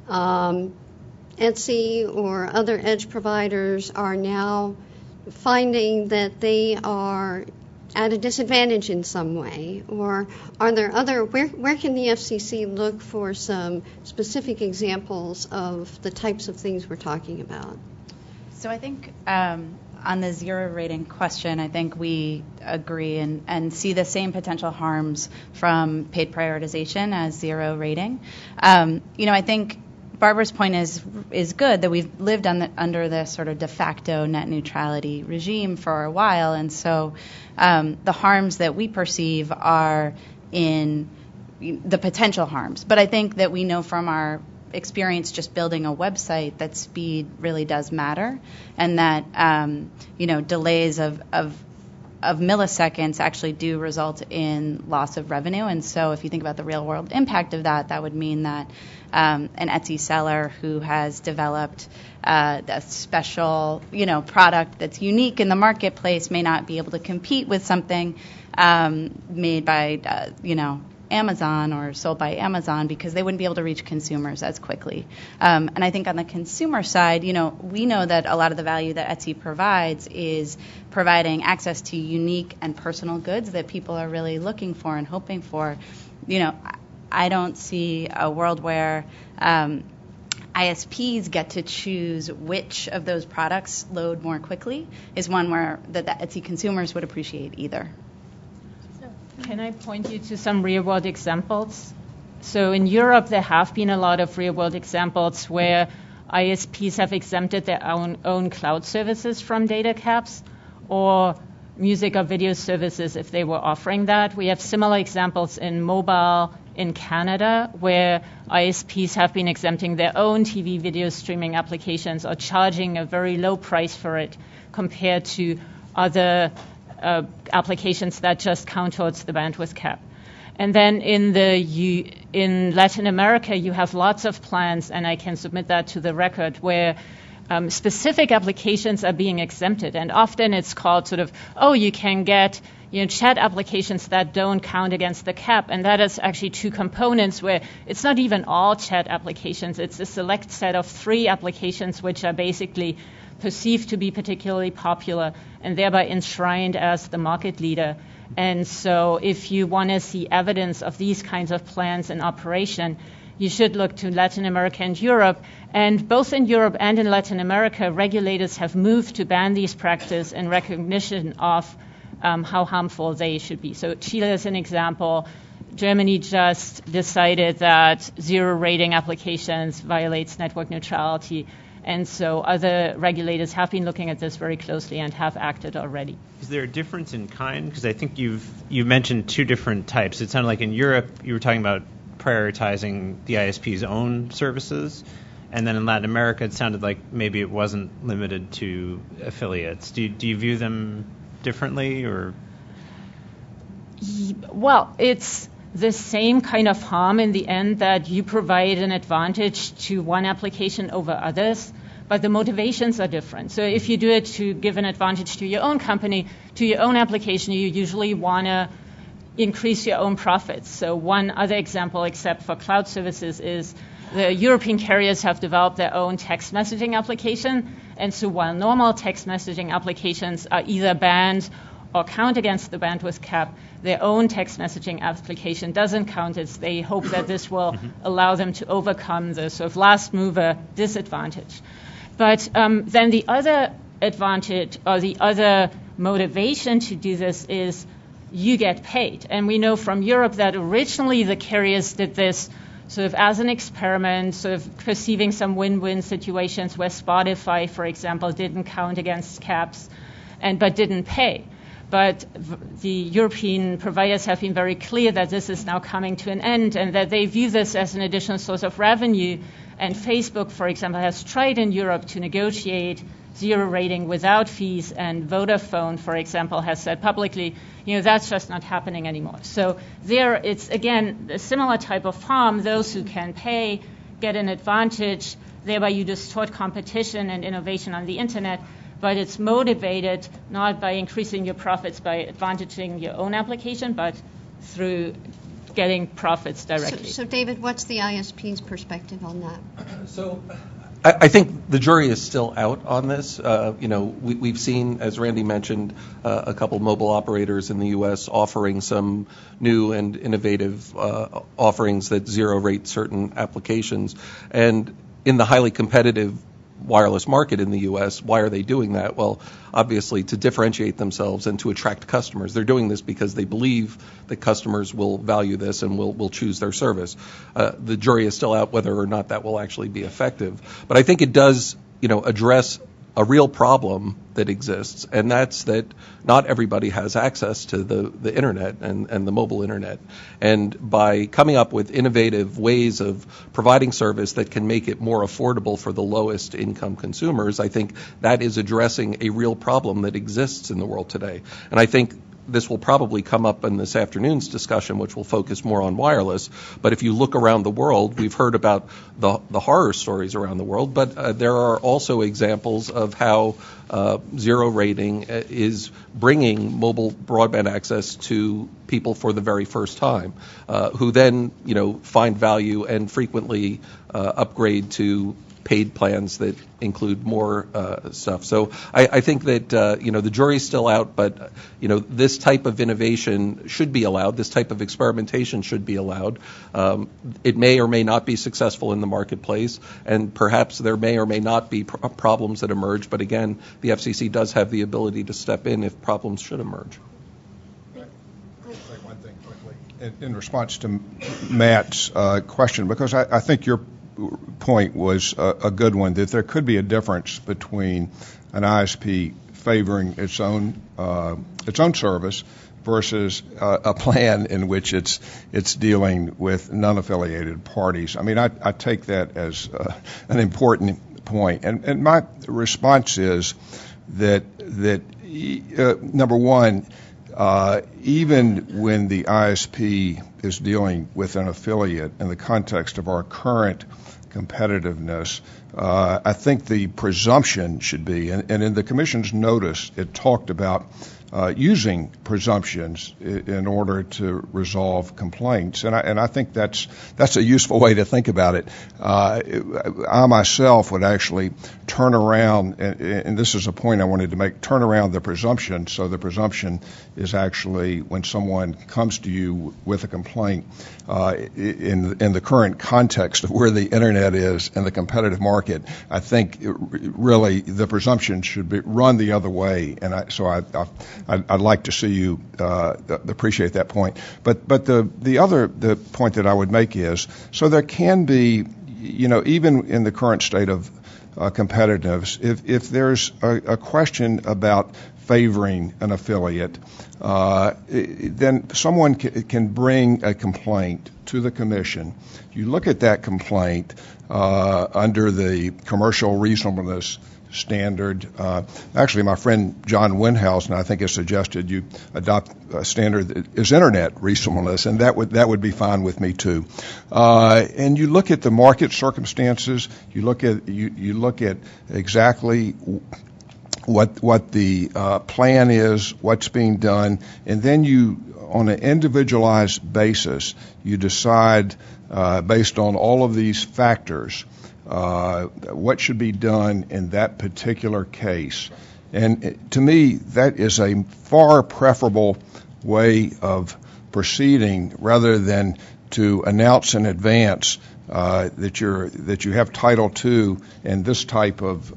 Etsy or other edge providers are now finding that they are at a disadvantage in some way? Or are there where can the FCC look for some specific examples of the types of things we're talking about? So I think on the zero rating question, I think we agree and see the same potential harms from paid prioritization as zero rating. I think Barbara's point is good, that we've lived under this sort of de facto net neutrality regime for a while, and so the harms that we perceive are in the potential harms. But I think that we know from our experience just building a website that speed really does matter, and that delays of milliseconds actually do result in loss of revenue. And so if you think about the real world impact of that, that would mean that an Etsy seller who has developed a special product that's unique in the marketplace may not be able to compete with something made by Amazon or sold by Amazon, because they wouldn't be able to reach consumers as quickly. And I think on the consumer side, we know that a lot of the value that Etsy provides is providing access to unique and personal goods that people are really looking for and hoping for. I don't see a world where ISPs get to choose which of those products load more quickly is one where the Etsy consumers would appreciate either. Can I point you to some real-world examples? So in Europe, there have been a lot of real-world examples where ISPs have exempted their own cloud services from data caps, or music or video services if they were offering that. We have similar examples in mobile in Canada, where ISPs have been exempting their own TV video streaming applications or charging a very low price for it compared to other applications that just count towards the bandwidth cap. And then in Latin America, you have lots of plans, and I can submit that to the record, where specific applications are being exempted. And often it's called you can get chat applications that don't count against the cap. And that is actually two components, where it's not even all chat applications. It's a select set of 3 applications which are basically perceived to be particularly popular and thereby enshrined as the market leader. And so if you want to see evidence of these kinds of plans in operation, you should look to Latin America and Europe. And both in Europe and in Latin America, regulators have moved to ban these practices in recognition of how harmful they should be. So Chile is an example. Germany just decided that zero rating applications violates network neutrality. And so other regulators have been looking at this very closely and have acted already. Is there a difference in kind? Because I think you mentioned 2 different types. It sounded like in Europe you were talking about prioritizing the ISP's own services, and then in Latin America it sounded like maybe it wasn't limited to affiliates. Do you view them differently, or? Well, it's the same kind of harm in the end, that you provide an advantage to one application over others, but the motivations are different. So if you do it to give an advantage to your own company, to your own application, you usually want to increase your own profits. So one other example, except for cloud services, is the European carriers have developed their own text messaging application. And so while normal text messaging applications are either banned or count against the bandwidth cap, their own text messaging application doesn't count. They hope that this will allow them to overcome the sort of last mover disadvantage. But then the other advantage, or the other motivation to do this is you get paid. And we know from Europe that originally the carriers did this sort of as an experiment, sort of perceiving some win-win situations where Spotify, for example, didn't count against caps but didn't pay. But the European providers have been very clear that this is now coming to an end and that they view this as an additional source of revenue. And Facebook, for example, has tried in Europe to negotiate zero rating without fees, and Vodafone, for example, has said publicly, that's just not happening anymore. So there it's, again, a similar type of harm. Those who can pay get an advantage. Thereby you distort competition and innovation on the Internet. But it's motivated not by increasing your profits by advantaging your own application, but through getting profits directly. So David, what's the ISP's perspective on that? So I think the jury is still out on this. We've seen, as Randy mentioned, a couple mobile operators in the U.S. offering some new and innovative offerings that zero rate certain applications. And in the highly competitive wireless market in the U.S., why are they doing that? Well, obviously to differentiate themselves and to attract customers. They're doing this because they believe that customers will value this and will choose their service. The jury is still out whether or not that will actually be effective. But I think it does, address a real problem that exists, and that's that not everybody has access to the Internet and the mobile Internet. And by coming up with innovative ways of providing service that can make it more affordable for the lowest income consumers, I think that is addressing a real problem that exists in the world today. And I think this will probably come up in this afternoon's discussion, which will focus more on wireless. But if you look around the world, we've heard about the horror stories around the world, but there are also examples of how zero rating is bringing mobile broadband access to people for the very first time, who then, find value and frequently upgrade to paid plans that include more stuff. So I think that, the jury's still out, but, this type of innovation should be allowed. This type of experimentation should be allowed. It may or may not be successful in the marketplace, and perhaps there may or may not be problems that emerge. But again, the FCC does have the ability to step in if problems should emerge. I'll say one thing quickly in response to Matt's question, because I think your point was a good one, that there could be a difference between an ISP favoring its own service versus a plan in which it's dealing with non-affiliated parties. I mean, I take that as an important point, and my response is that number one, even when the ISP is dealing with an affiliate in the context of our current competitiveness, I think the presumption should be, and in the Commission's notice, it talked about using presumptions in order to resolve complaints, and I think that's a useful way to think about it. I myself would actually turn around, and this is a point I wanted to make, turn around the presumption, so the presumption is actually when someone comes to you with a complaint in the current context of where the Internet is and the competitive market. I think really the presumption should be run the other way, and I'd like to see you appreciate that point. But the point that I would make is, so there can be, even in the current state of competitiveness, if there's a question about favoring an affiliate, then someone can bring a complaint to the Commission. You look at that complaint under the commercial reasonableness standard. Actually, my friend John Windhausen, I think, has suggested you adopt a standard that is Internet reasonableness, and that would be fine with me too. And you look at the market circumstances. You look at exactly what the plan is, what's being done, and then you, on an individualized basis, you decide based on all of these factors what should be done in that particular case. And to me, that is a far preferable way of proceeding rather than to announce in advance that you have Title II and this type of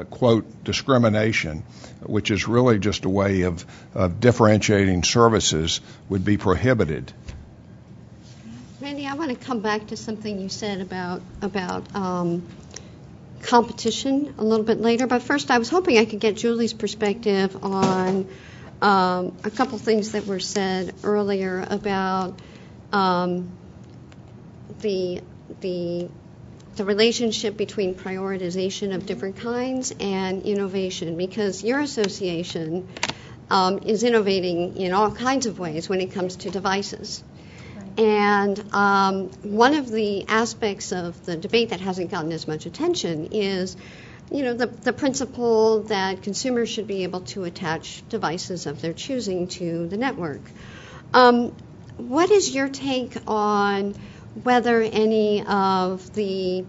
quote discrimination, which is really just a way of differentiating services, would be prohibited. Randy, I want to come back to something you said about competition a little bit later, but first I was hoping I could get Julie's perspective on a couple things that were said earlier about the relationship between prioritization of different kinds and innovation, because your association is innovating in all kinds of ways when it comes to devices. And one of the aspects of the debate that hasn't gotten as much attention is, the principle that consumers should be able to attach devices of their choosing to the network. What is your take on whether any of the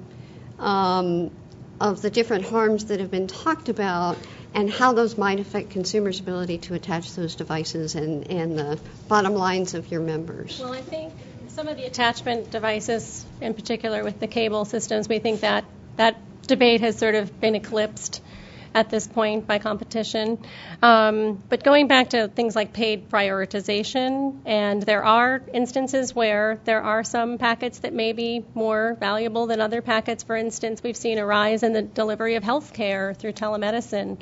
different harms that have been talked about and how those might affect consumers' ability to attach those devices and the bottom lines of your members? Well, I think some of the attachment devices, in particular with the cable systems, we think that debate has sort of been eclipsed at this point by competition. But going back to things like paid prioritization, and there are instances where there are some packets that may be more valuable than other packets. For instance, we've seen a rise in the delivery of health care through telemedicine,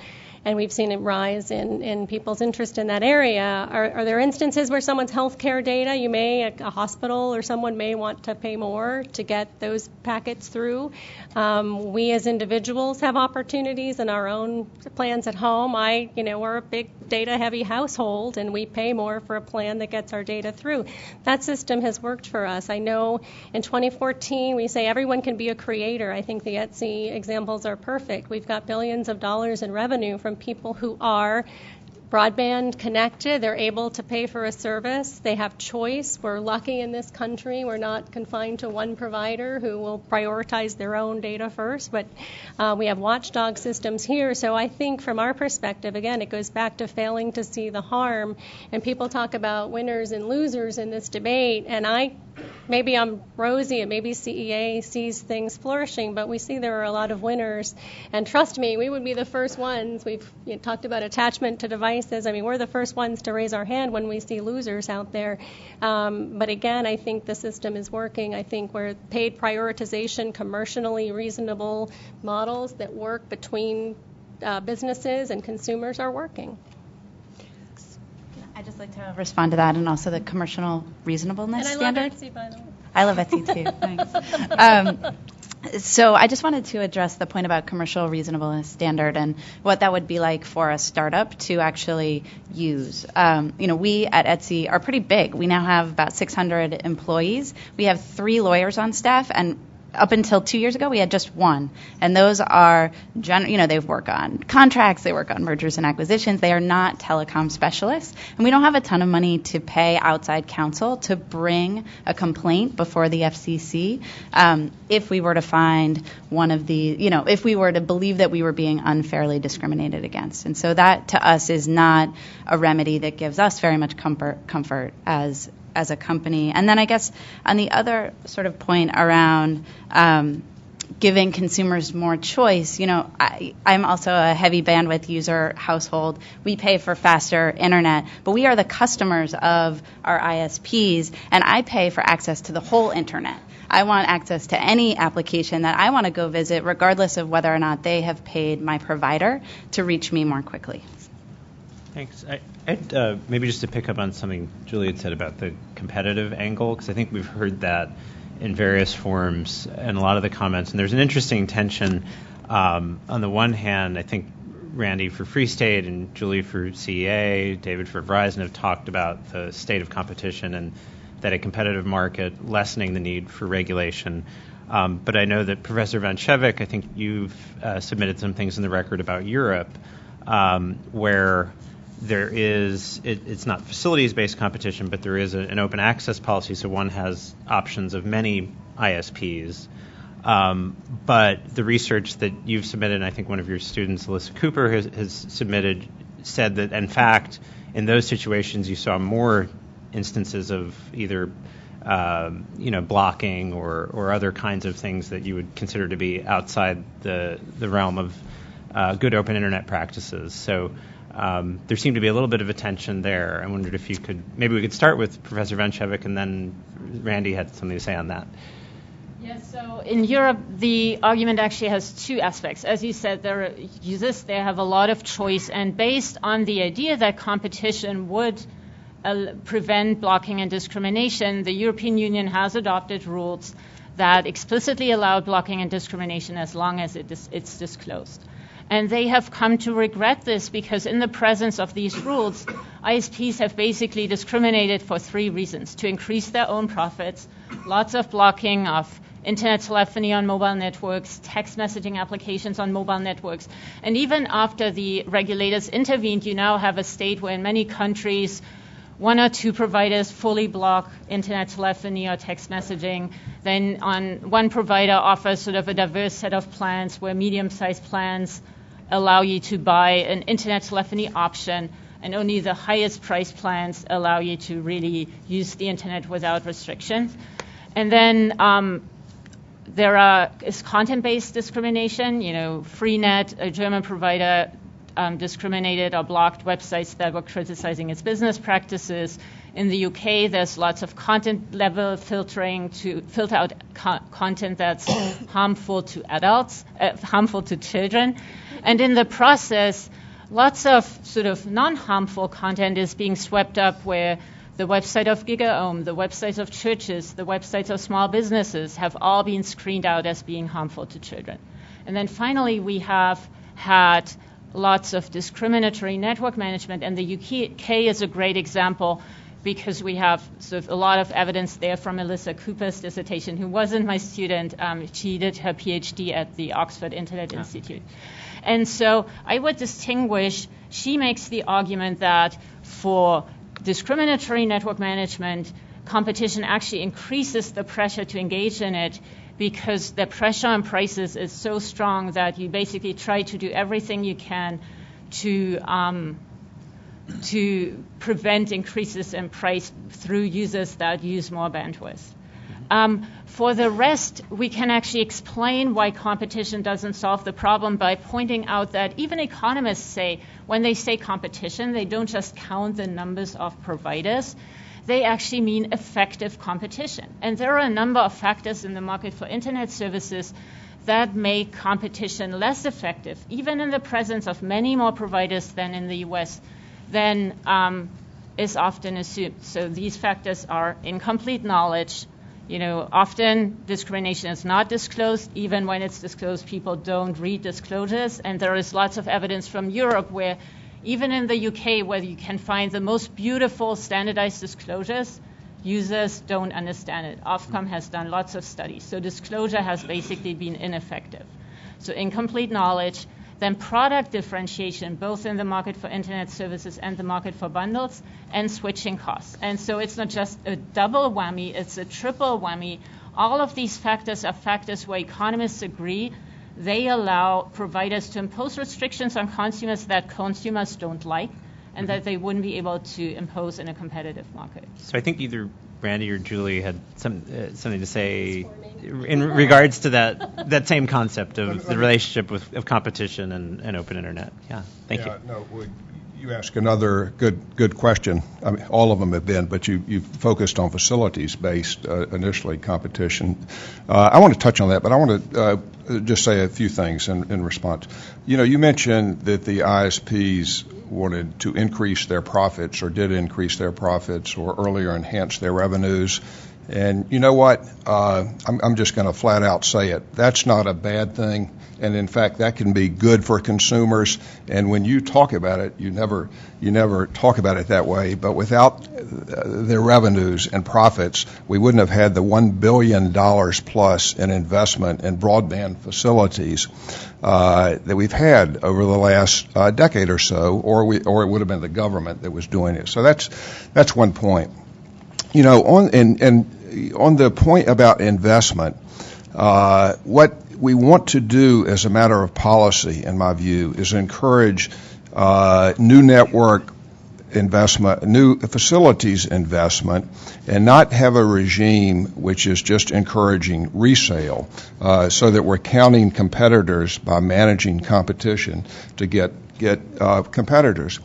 and we've seen a rise in people's interest in that area. Are there instances where someone's health care data, a hospital or someone may want to pay more to get those packets through? We as individuals have opportunities in our own plans at home. We're a big data-heavy household, and we pay more for a plan that gets our data through. That system has worked for us. I know in 2014 we say everyone can be a creator. I think the Etsy examples are perfect. We've got billions of dollars in revenue from people who are broadband connected. They're able to pay for a service. They have choice. We're lucky in this country. We're not confined to one provider who will prioritize their own data first, but we have watchdog systems here. So I think from our perspective, again, it goes back to failing to see the harm. And people talk about winners and losers in this debate, and maybe I'm rosy and maybe CEA sees things flourishing, but we see there are a lot of winners. And trust me, we would be the first ones. We've talked about attachment to devices. We're the first ones to raise our hand when we see losers out there. But again, I think the system is working. I think we're paid prioritization, commercially reasonable models that work between businesses and consumers are working. I'd just like to respond to that, and also the commercial reasonableness standard. And I love Etsy, by the way. I love Etsy, too. Thanks. So I just wanted to address the point about commercial reasonableness standard and what that would be like for a startup to actually use. We at Etsy are pretty big. We now have about 600 employees. We have 3 lawyers on staff, and up until 2 years ago, we had just 1. And those are, they work on contracts, they work on mergers and acquisitions. They are not telecom specialists. And we don't have a ton of money to pay outside counsel to bring a complaint before the FCC if we were to find one of the, if we were to believe that we were being unfairly discriminated against. And so that, to us, is not a remedy that gives us very much comfort as a company. And then I guess on the other sort of point around giving consumers more choice, I'm also a heavy bandwidth user household. We pay for faster internet, but we are the customers of our ISPs, and I pay for access to the whole internet. I want access to any application that I want to go visit, regardless of whether or not they have paid my provider to reach me more quickly. Thanks. Maybe just to pick up on something Julie had said about the competitive angle, because I think we've heard that in various forms and a lot of the comments. And there's an interesting tension. On the one hand, I think Randy for Free State and Julie for CEA, David for Verizon have talked about the state of competition and that a competitive market lessening the need for regulation. But I know that Professor Van Schevick, I think you've submitted some things in the record about Europe where there is, it's not facilities-based competition, but there is an open access policy, so one has options of many ISPs. But the research that you've submitted, and I think one of your students, Alyssa Cooper, has submitted, said that, in fact, in those situations you saw more instances of either blocking or other kinds of things that you would consider to be outside the realm of good open internet practices. So there seemed to be a little bit of a tension there. I wondered if maybe we could start with Professor Vanchevik, and then Randy had something to say on that. Yes, so in Europe, the argument actually has two aspects. As you said, there are users, they have a lot of choice, and based on the idea that competition would prevent blocking and discrimination, the European Union has adopted rules that explicitly allow blocking and discrimination as long as it's disclosed. And they have come to regret this because in the presence of these rules, ISPs have basically discriminated for three reasons: to increase their own profits, lots of blocking of internet telephony on mobile networks, text messaging applications on mobile networks. And even after the regulators intervened, you now have a state where in many countries, one or two providers fully block internet telephony or text messaging. Then one provider offers sort of a diverse set of plans where medium-sized plans allow you to buy an internet telephony option, and only the highest priced plans allow you to really use the internet without restrictions. And then there is content-based discrimination. Freenet, a German provider, discriminated or blocked websites that were criticizing its business practices. In the UK, there's lots of content level filtering to filter out content that's harmful to adults, harmful to children. And in the process, lots of sort of non-harmful content is being swept up where the website of GigaOM, the websites of churches, the websites of small businesses have all been screened out as being harmful to children. And then finally, we have had lots of discriminatory network management, and the UK is a great example because we have sort of a lot of evidence there from Melissa Cooper's dissertation, who wasn't my student. She did her PhD at the Oxford Internet Institute. And so I would distinguish, she makes the argument that for discriminatory network management, competition actually increases the pressure to engage in it because the pressure on prices is so strong that you basically try to do everything you can to prevent increases in price through users that use more bandwidth. For the rest, we can actually explain why competition doesn't solve the problem by pointing out that even economists say, when they say competition, they don't just count the numbers of providers. They actually mean effective competition. And there are a number of factors in the market for internet services that make competition less effective, even in the presence of many more providers than in the US, than is often assumed. So these factors are incomplete knowledge. Often discrimination is not disclosed. Even when it's disclosed, people don't read disclosures. And there is lots of evidence from Europe where even in the UK, where you can find the most beautiful standardized disclosures, users don't understand it. Ofcom has done lots of studies. So disclosure has basically been ineffective. So incomplete knowledge, then product differentiation, both in the market for internet services and the market for bundles, and switching costs. And so it's not just a double whammy, it's a triple whammy. All of these factors are factors where economists agree they allow providers to impose restrictions on consumers that consumers don't like and that they wouldn't be able to impose in a competitive market. So I think either Randy or Julie had something to say in regards to that same concept of the relationship of competition and open internet. Yeah, thank you. No, you ask another good question. I mean, all of them have been, but you focused on facilities-based initially competition. I want to touch on that, but I want to just say a few things in response. You mentioned that the ISPs wanted to increase their profits or did increase their profits or earlier enhance their revenues. And you know what? I'm just going to flat out say it. That's not a bad thing. And in fact, that can be good for consumers. And when you talk about it, you never talk about it that way. But without their revenues and profits, we wouldn't have had the $1 billion plus in investment in broadband facilities that we've had over the last decade or so, or it would have been the government that was doing it. So that's one point. On the point about investment, what we want to do as a matter of policy, in my view, is encourage new network new facilities investment, and not have a regime which is just encouraging resale, so that we're counting competitors by managing competition to get competitors.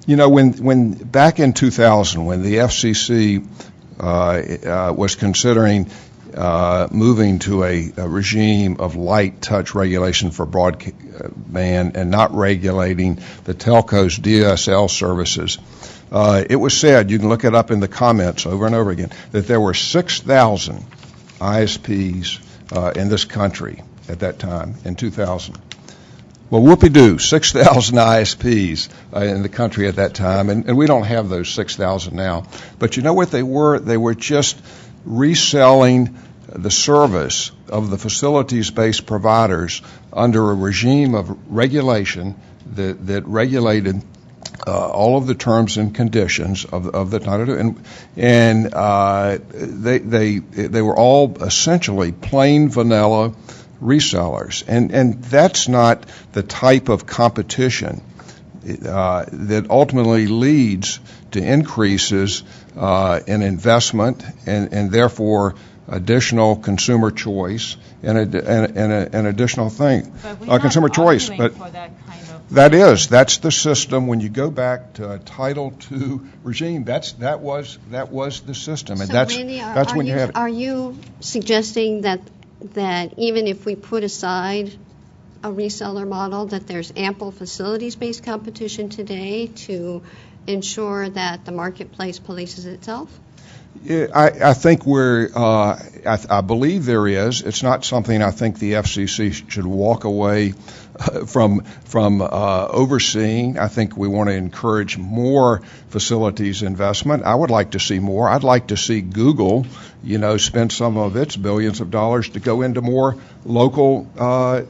You know, when back in 2000, when the FCC was considering moving to a regime of light touch regulation for broadband and not regulating the telcos' DSL services, it was said, you can look it up in the comments over and over again, that there were 6,000 ISPs in this country at that time, in 2000. Well, whoopee-doo, 6,000 ISPs in the country at that time, and we don't have those 6,000 now. But you know what they were? They were just reselling the service of the facilities-based providers under a regime of regulation that regulated all of the terms and conditions of the title, and they were all essentially plain vanilla resellers, and that's not the type of competition that ultimately leads to increases in investment and therefore additional consumer choice and an additional thing, consumer choice. But that's the system. When you go back to a Title II regime, that was the system, and so that's Randy, when you have it. Are you suggesting that even if we put aside a reseller model, that there's ample facilities-based competition today to ensure that the marketplace polices itself? Yeah, I think I believe there is. It's not something I think the FCC should walk away from overseeing. I think we want to encourage more facilities investment. I would like to see more. I'd like to see Google, spend some of its billions of dollars to go into more local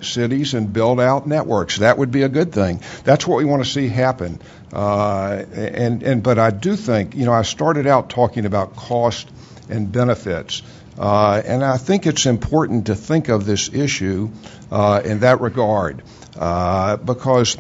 cities and build out networks. That would be a good thing. That's what we want to see happen. But I do think, I started out talking about cost and benefits. And I think it's important to think of this issue in that regard, because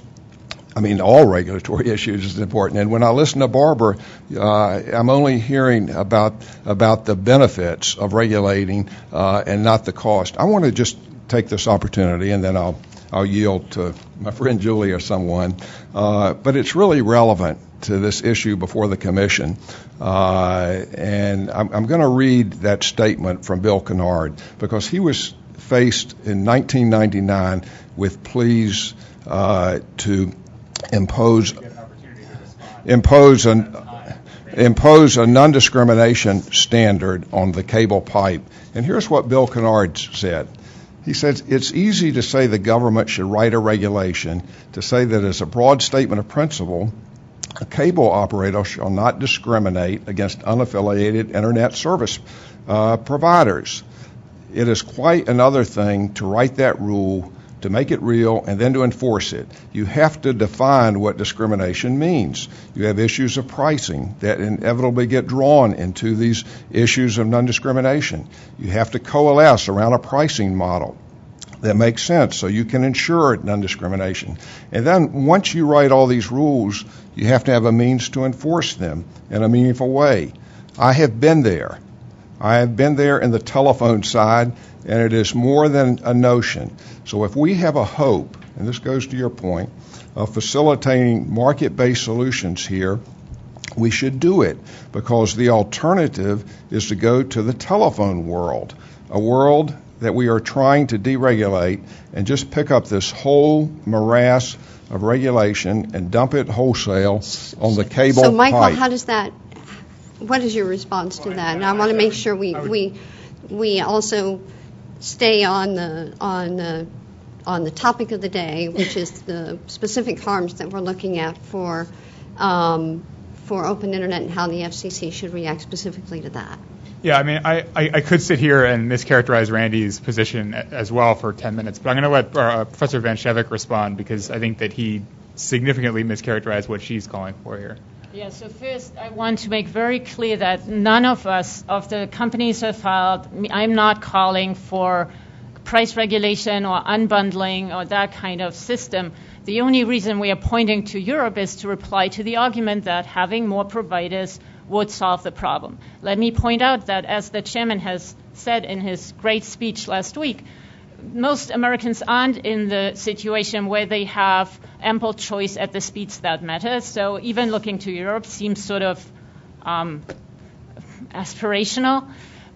all regulatory issues is important. And when I listen to Barbara, I'm only hearing about the benefits of regulating and not the cost. I want to just take this opportunity, and then I'll yield to my friend Julie or someone. But it's really relevant to this issue before the commission. And I'm going to read that statement from Bill Kennard, because he was faced in 1999 with pleas to impose a non-discrimination standard on the cable pipe. And here's what Bill Kennard said. He says, it's easy to say the government should write a regulation to say that as a broad statement of principle, a cable operator shall not discriminate against unaffiliated internet service providers. It is quite another thing to write that rule, to make it real, and then to enforce it. You have to define what discrimination means. You have issues of pricing that inevitably get drawn into these issues of non-discrimination. You have to coalesce around a pricing model that makes sense so you can ensure non-discrimination. And then once you write all these rules, you have to have a means to enforce them in a meaningful way. I have been there. I have been there in the telephone side, and it is more than a notion. So if we have a hope, and this goes to your point, of facilitating market-based solutions here, we should do it, because the alternative is to go to the telephone world, a world that we are trying to deregulate and just pick up this whole morass of regulation and dump it wholesale on the cable So, Michael, pipe. What is your response to that? And I want to make sure we also stay on the topic of the day, which is the specific harms that we're looking at for open internet and how the FCC should react specifically to that. Yeah, I could sit here and mischaracterize Randy's position as well for 10 minutes, but I'm going to let Professor Van Schevick respond, because I think that he significantly mischaracterized what she's calling for here. Yeah, so first I want to make very clear that none of us, of the companies that filed, I'm not calling for price regulation or unbundling or that kind of system. The only reason we are pointing to Europe is to reply to the argument that having more providers would solve the problem. Let me point out that, as the chairman has said in his great speech last week, most Americans aren't in the situation where they have ample choice at the speeds that matter. So even looking to Europe seems sort of aspirational.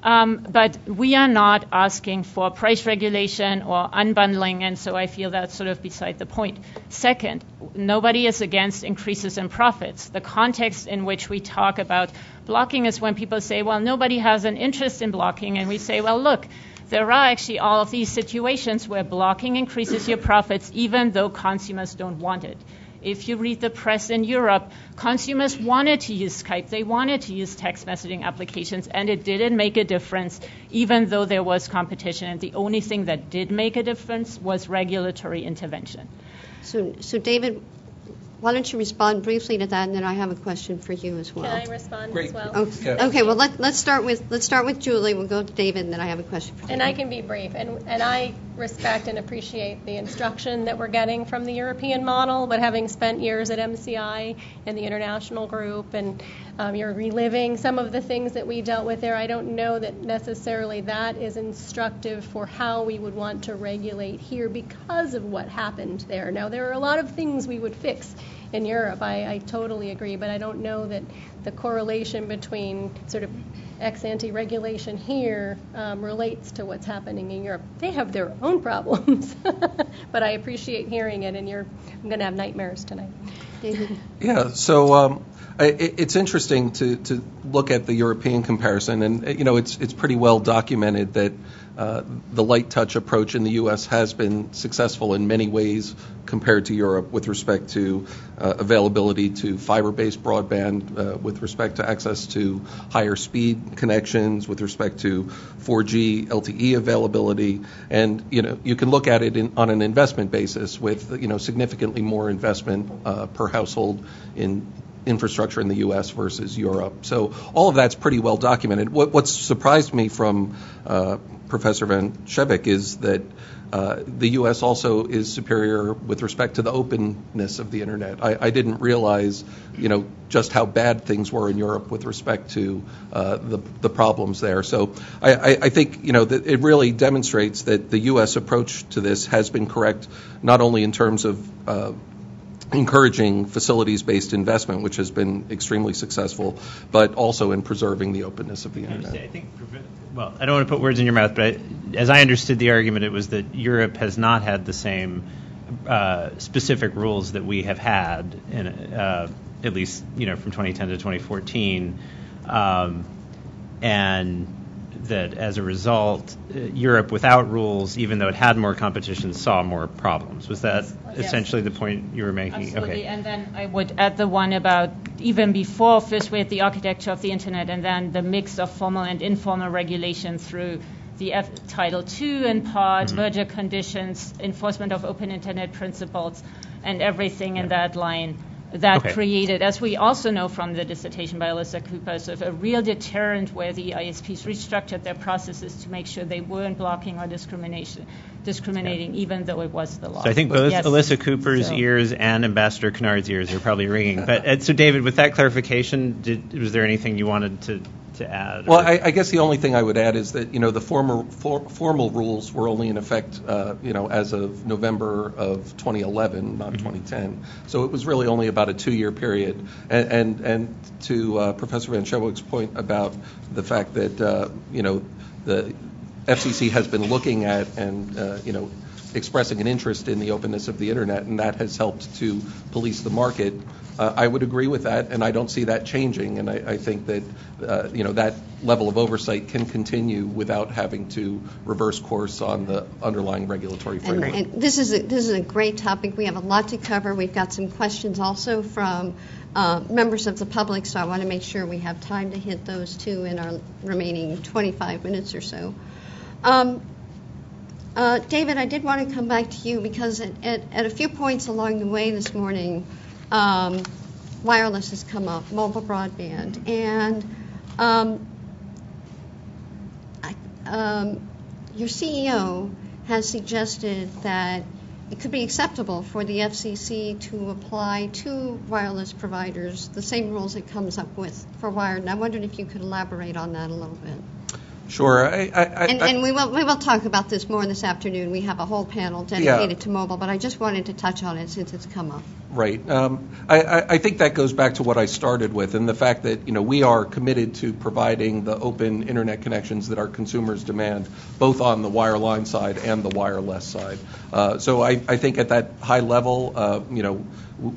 But we are not asking for price regulation or unbundling, and so I feel that's sort of beside the point. Second, nobody is against increases in profits. The context in which we talk about blocking is when people say, well, nobody has an interest in blocking, and we say, well, look, there are actually all of these situations where blocking increases your profits even though consumers don't want it. If you read the press in Europe, consumers wanted to use Skype, they wanted to use text messaging applications, and it didn't make a difference even though there was competition. And the only thing that did make a difference was regulatory intervention. So David, why don't you respond briefly to that, and then I have a question for you as well. Can I respond as well? Okay. Well, let's start with Julie. We'll go to David, and then I have a question for you. And I can be brief. And I respect and appreciate the instruction that we're getting from the European model, but having spent years at MCI and the international group, and you're reliving some of the things that we dealt with there, I don't know that necessarily that is instructive for how we would want to regulate here because of what happened there. Now, there are a lot of things we would fix in Europe. I totally agree, but I don't know that the correlation between sort of ex-ante regulation here relates to what's happening in Europe. They have their own problems, but I appreciate hearing it, and I'm going to have nightmares tonight. Yeah, so it's interesting to look at the European comparison, and it's pretty well documented that the light touch approach in the U.S. has been successful in many ways compared to Europe with respect to availability to fiber-based broadband, with respect to access to higher speed connections, with respect to 4G LTE availability, and you can look at it on an investment basis with significantly more investment per household in infrastructure in the U.S. versus Europe. So all of that's pretty well documented. What's surprised me from Professor Van Schebeck is that the U.S. also is superior with respect to the openness of the Internet. I didn't realize, just how bad things were in Europe with respect to the problems there. So I think, that it really demonstrates that the U.S. approach to this has been correct, not only in terms of encouraging facilities-based investment, which has been extremely successful, but also in preserving the openness of the Internet. I think, well, I don't want to put words in your mouth, but as I understood the argument, it was that Europe has not had the same specific rules that we have had, at least from 2010 to 2014, and that as a result, Europe without rules, even though it had more competition, saw more problems. Was that essentially the point you were making? Absolutely. Okay. And then I would add the one about even before, first we had the architecture of the Internet, and then the mix of formal and informal regulation through the Title II in part, merger conditions, enforcement of open Internet principles, and everything in that line. That created, as we also know from the dissertation by Alyssa Cooper, sort of a real deterrent where the ISPs restructured their processes to make sure they weren't blocking or discriminating, even though it was the law. So I think both Alyssa Cooper's ears and Ambassador Kennard's ears are probably ringing. But so, David, with that clarification, was there anything you wanted to add? Well, I guess the only thing I would add is that the formal rules were only in effect as of November of 2011, not 2010. So it was really only about a 2-year period. And to Professor Van Schebeck's point about the fact that the FCC has been looking at and expressing an interest in the openness of the Internet, and that has helped to police the market. I would agree with that, and I don't see that changing. And I think that that level of oversight can continue without having to reverse course on the underlying regulatory framework. And this is a great topic. We have a lot to cover. We've got some questions also from members of the public, so I want to make sure we have time to hit those too in our remaining 25 minutes or so. David, I did want to come back to you because at a few points along the way this morning, wireless has come up, mobile broadband, and your CEO has suggested that it could be acceptable for the FCC to apply to wireless providers the same rules it comes up with for wired. And I wondered if you could elaborate on that a little bit. Sure. And we will talk about this more this afternoon. We have a whole panel dedicated to mobile, but I just wanted to touch on it since it's come up. Right. I think that goes back to what I started with, and the fact that we are committed to providing the open internet connections that our consumers demand, both on the wireline side and the wireless side. So I think at that high level,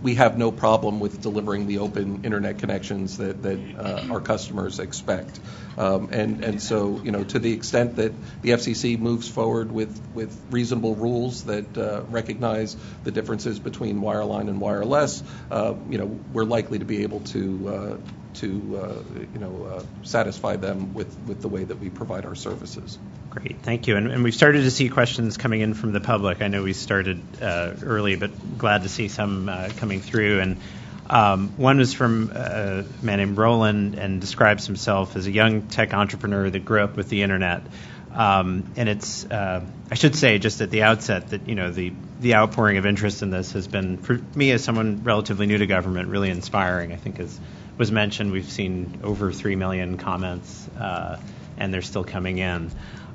we have no problem with delivering the open internet connections that our customers expect. And so, to the extent that the FCC moves forward with reasonable rules that recognize the differences between wireline and wireless, we're likely to be able to satisfy them with the way that we provide our services. Great, thank you. And we've started to see questions coming in from the public. I know we started early, but glad to see some coming through. And one was from a man named Roland, and describes himself as a young tech entrepreneur that grew up with the internet. And it's, I should say just at the outset that, the outpouring of interest in this has been, for me as someone relatively new to government, really inspiring. I think, as was mentioned, we've seen over 3 million comments, and they're still coming in.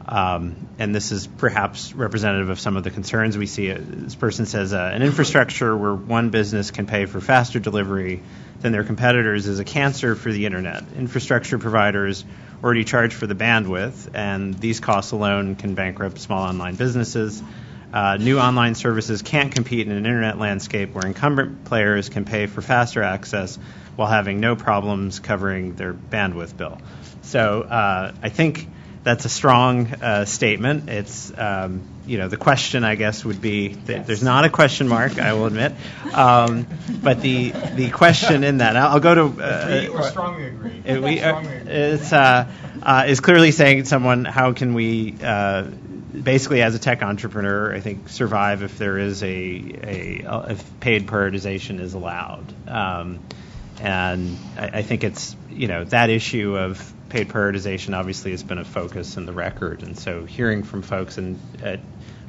And this is perhaps representative of some of the concerns we see. This person says, an infrastructure where one business can pay for faster delivery than their competitors is a cancer for the internet. Infrastructure providers already charge for the bandwidth, and these costs alone can bankrupt small online businesses. New online services can't compete in an internet landscape where incumbent players can pay for faster access while having no problems covering their bandwidth bill. So I think that's a strong statement. It's, the question, I guess, would be, there's not a question mark, I will admit, but the question in that, I'll go to... we strongly agree. Is clearly saying to someone, how can we, basically as a tech entrepreneur, I think, survive if there is if paid prioritization is allowed. And I think it's, that issue of paid prioritization obviously has been a focus in the record. And so hearing from folks, and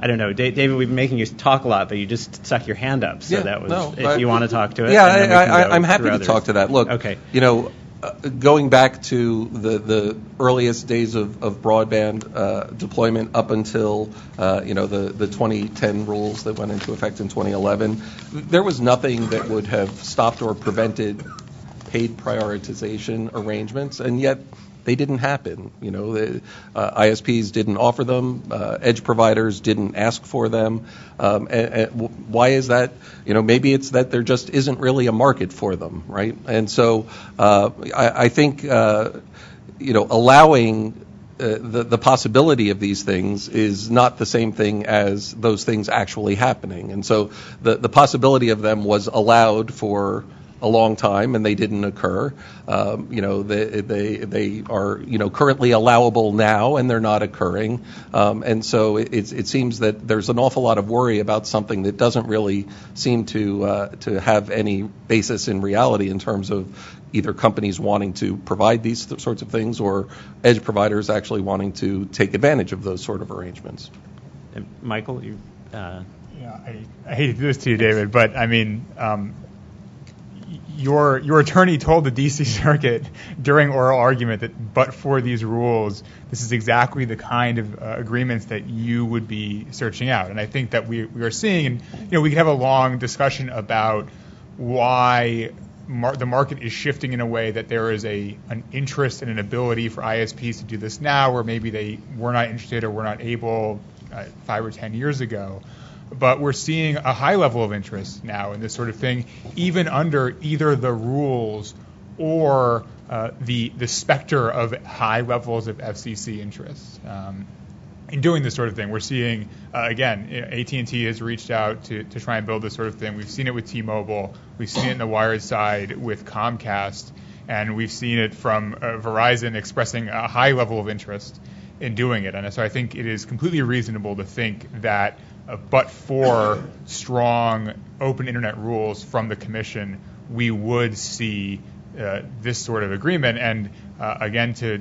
I don't know, David, we've been making you talk a lot, but you just stuck your hand up. So if you want to talk to it. Yeah, I'm happy to talk to that. Look, okay. Going back to the earliest days of broadband deployment up until the 2010 rules that went into effect in 2011, there was nothing that would have stopped or prevented paid prioritization arrangements, and yet they didn't happen. The ISPs didn't offer them. Edge providers didn't ask for them. And why is that? Maybe it's that there just isn't really a market for them, right? And so I think allowing the possibility of these things is not the same thing as those things actually happening. And so the possibility of them was allowed for a long time, and they didn't occur. They are currently allowable now, and they're not occurring. And so it seems that there's an awful lot of worry about something that doesn't really seem to have any basis in reality in terms of either companies wanting to provide these sorts of things or edge providers actually wanting to take advantage of those sort of arrangements. And Michael, you. Yeah, I hate to do this to you, David, but I mean. Your attorney told the D.C. Circuit during oral argument that but for these rules, this is exactly the kind of agreements that you would be searching out. And I think that we are seeing, and we could have a long discussion about why the market is shifting in a way that there is an interest and an ability for ISPs to do this now, where maybe they were not interested or were not able 5 or 10 years ago. But we're seeing a high level of interest now in this sort of thing, even under either the rules or the specter of high levels of FCC interest. In doing this sort of thing, we're seeing, again, AT&T has reached out to try and build this sort of thing. We've seen it with T-Mobile. We've seen it in the wired side with Comcast. And we've seen it from Verizon expressing a high level of interest in doing it. And so I think it is completely reasonable to think that but for strong open internet rules from the Commission, we would see this sort of agreement. And again, to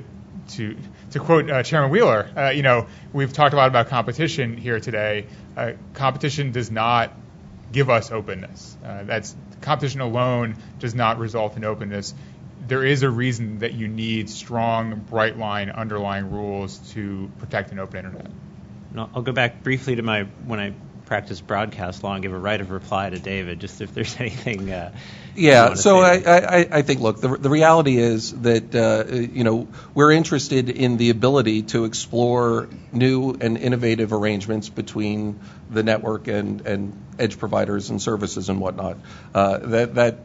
to quote Chairman Wheeler, we've talked a lot about competition here today. Competition does not give us openness. Competition alone does not result in openness. There is a reason that you need strong, bright line underlying rules to protect an open internet. I'll go back briefly to when I practiced broadcast law and give a right of reply to David, just if there's anything. So I think, look, the reality is that we're interested in the ability to explore new and innovative arrangements between the network and edge providers and services and whatnot. That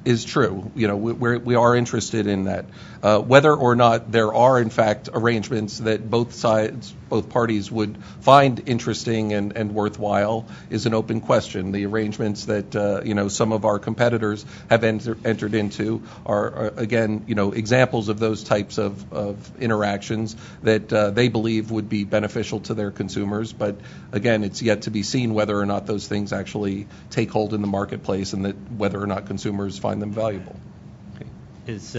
is true. We are interested in that. Whether or not there are, in fact, arrangements that both parties would find interesting and worthwhile is an open question. The arrangements that some of our competitors have entered into are again examples of those types of interactions that they believe would be beneficial to their consumers. But again, it's yet to be seen whether or not those things actually take hold in the marketplace and that whether or not consumers find them valuable. Okay. Is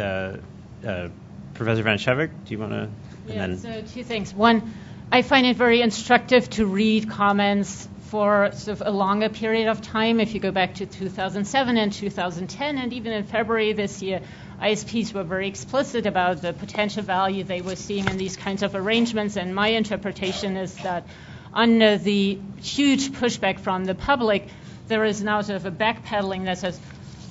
Professor Van Schevick, do you want to? So two things. One, I find it very instructive to read comments for sort of a longer period of time. If you go back to 2007 and 2010, and even in February this year, ISPs were very explicit about the potential value they were seeing in these kinds of arrangements. And my interpretation is that under the huge pushback from the public, there is now sort of a backpedaling that says,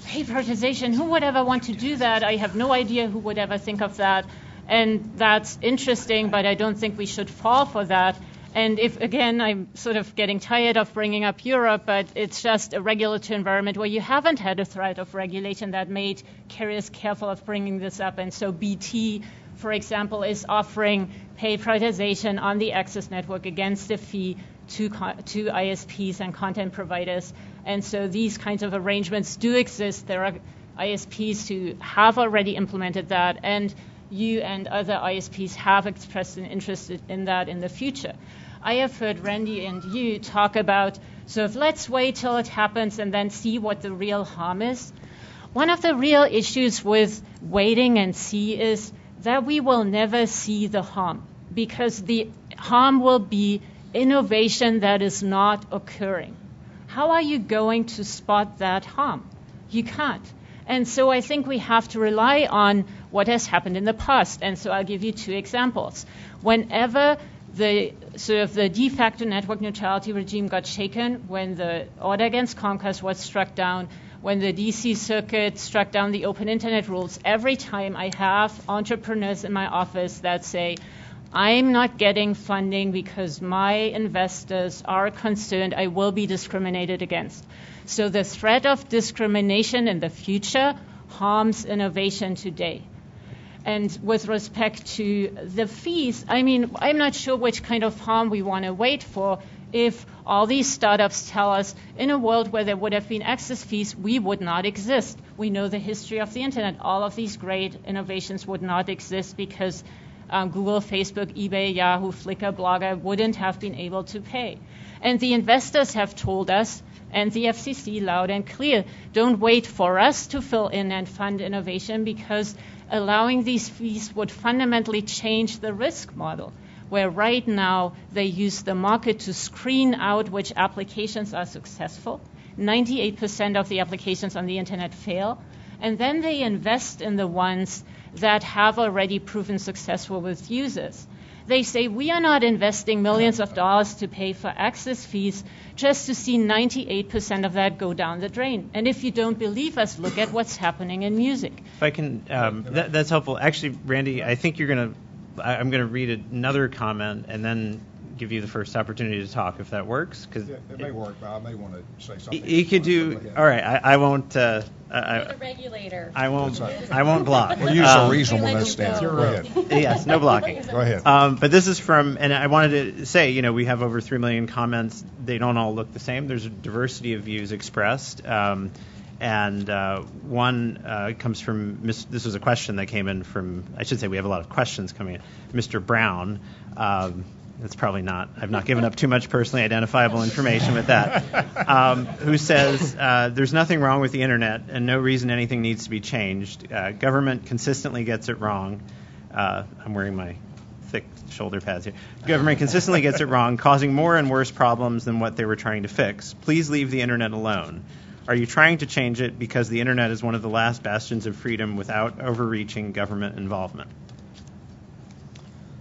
hey, privatization, who would ever want to do that? I have no idea who would ever think of that. And that's interesting, but I don't think we should fall for that. And if, again, I'm sort of getting tired of bringing up Europe, but it's just a regulatory environment where you haven't had a threat of regulation that made carriers careful of bringing this up. And so BT, for example, is offering paid privatization on the access network against a fee to ISPs and content providers. And so these kinds of arrangements do exist. There are ISPs who have already implemented that, and you and other ISPs have expressed an interest in that in the future. I have heard Randy and you talk about sort of let's wait till it happens and then see what the real harm is. One of the real issues with waiting and see is that we will never see the harm, because the harm will be innovation that is not occurring. How are you going to spot that harm? You can't. And so I think we have to rely on what has happened in the past. And so I'll give you two examples. Whenever the de facto network neutrality regime got shaken, when the order against Comcast was struck down, when the DC Circuit struck down the open internet rules, every time I have entrepreneurs in my office that say, I'm not getting funding because my investors are concerned I will be discriminated against. So the threat of discrimination in the future harms innovation today. And with respect to the fees, I'm not sure which kind of harm we want to wait for. If all these startups tell us in a world where there would have been access fees, we would not exist. We know the history of the internet. All of these great innovations would not exist because Google, Facebook, eBay, Yahoo, Flickr, Blogger wouldn't have been able to pay. And the investors have told us, and the FCC loud and clear, don't wait for us to fill in and fund innovation, because allowing these fees would fundamentally change the risk model, where right now they use the market to screen out which applications are successful. 98% of the applications on the internet fail. And then they invest in the ones that have already proven successful with users. They say, we are not investing millions of dollars to pay for access fees just to see 98% of that go down the drain. And if you don't believe us, look at what's happening in music. If I can, that's helpful. Actually, Randy, I think I'm going to read another comment and then give you the first opportunity to talk, if that works. Yeah, it may work, but I may want to say something. You could do. All right, I won't. You're the regulator. I won't block. We'll use a reasonableness standard. Go ahead. Yes, no blocking. Go ahead. But this is from, and I wanted to say, we have over 3 million comments. They don't all look the same. There's a diversity of views expressed. And one comes from, this was a question that came in from, I should say we have a lot of questions coming in, Mr. Brown. That's probably not, I've not given up too much personally identifiable information with that, who says, there's nothing wrong with the internet and no reason anything needs to be changed. Government consistently gets it wrong. I'm wearing my thick shoulder pads here. Government consistently gets it wrong, causing more and worse problems than what they were trying to fix. Please leave the internet alone. Are you trying to change it because the internet is one of the last bastions of freedom without overreaching government involvement?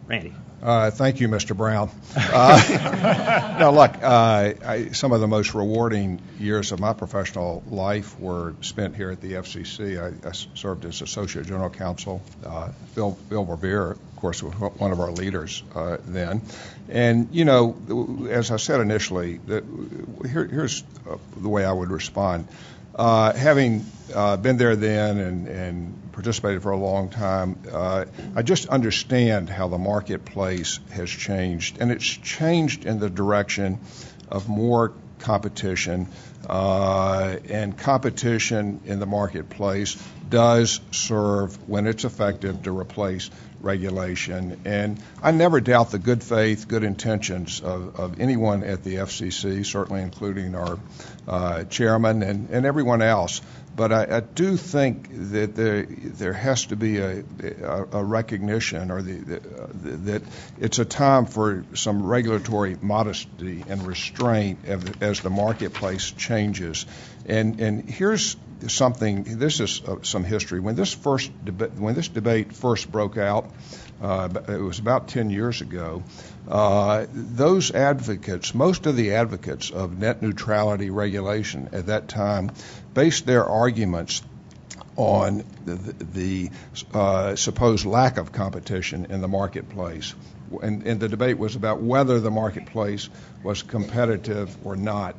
Randy. Thank you, Mr. Brown. Now, look, some of the most rewarding years of my professional life were spent here at the FCC. I served as Associate General Counsel. Bill Revere, of course, was one of our leaders then. And, you know, as I said initially, here's the way I would respond. Having been there then and participated for a long time, I just understand how the marketplace has changed, and it's changed in the direction of more competition, and competition in the marketplace does serve, when it's effective, to replace regulation. And I never doubt the good faith, good intentions of anyone at the FCC, certainly including our chairman and everyone else. But I do think that there has to be a recognition, or that it's a time for some regulatory modesty and restraint as the marketplace changes. And here's something. This is some history. When this debate first broke out, it was about 10 years ago. Those advocates, most of the advocates of net neutrality regulation at that time, based their arguments on the supposed lack of competition in the marketplace. And the debate was about whether the marketplace was competitive or not.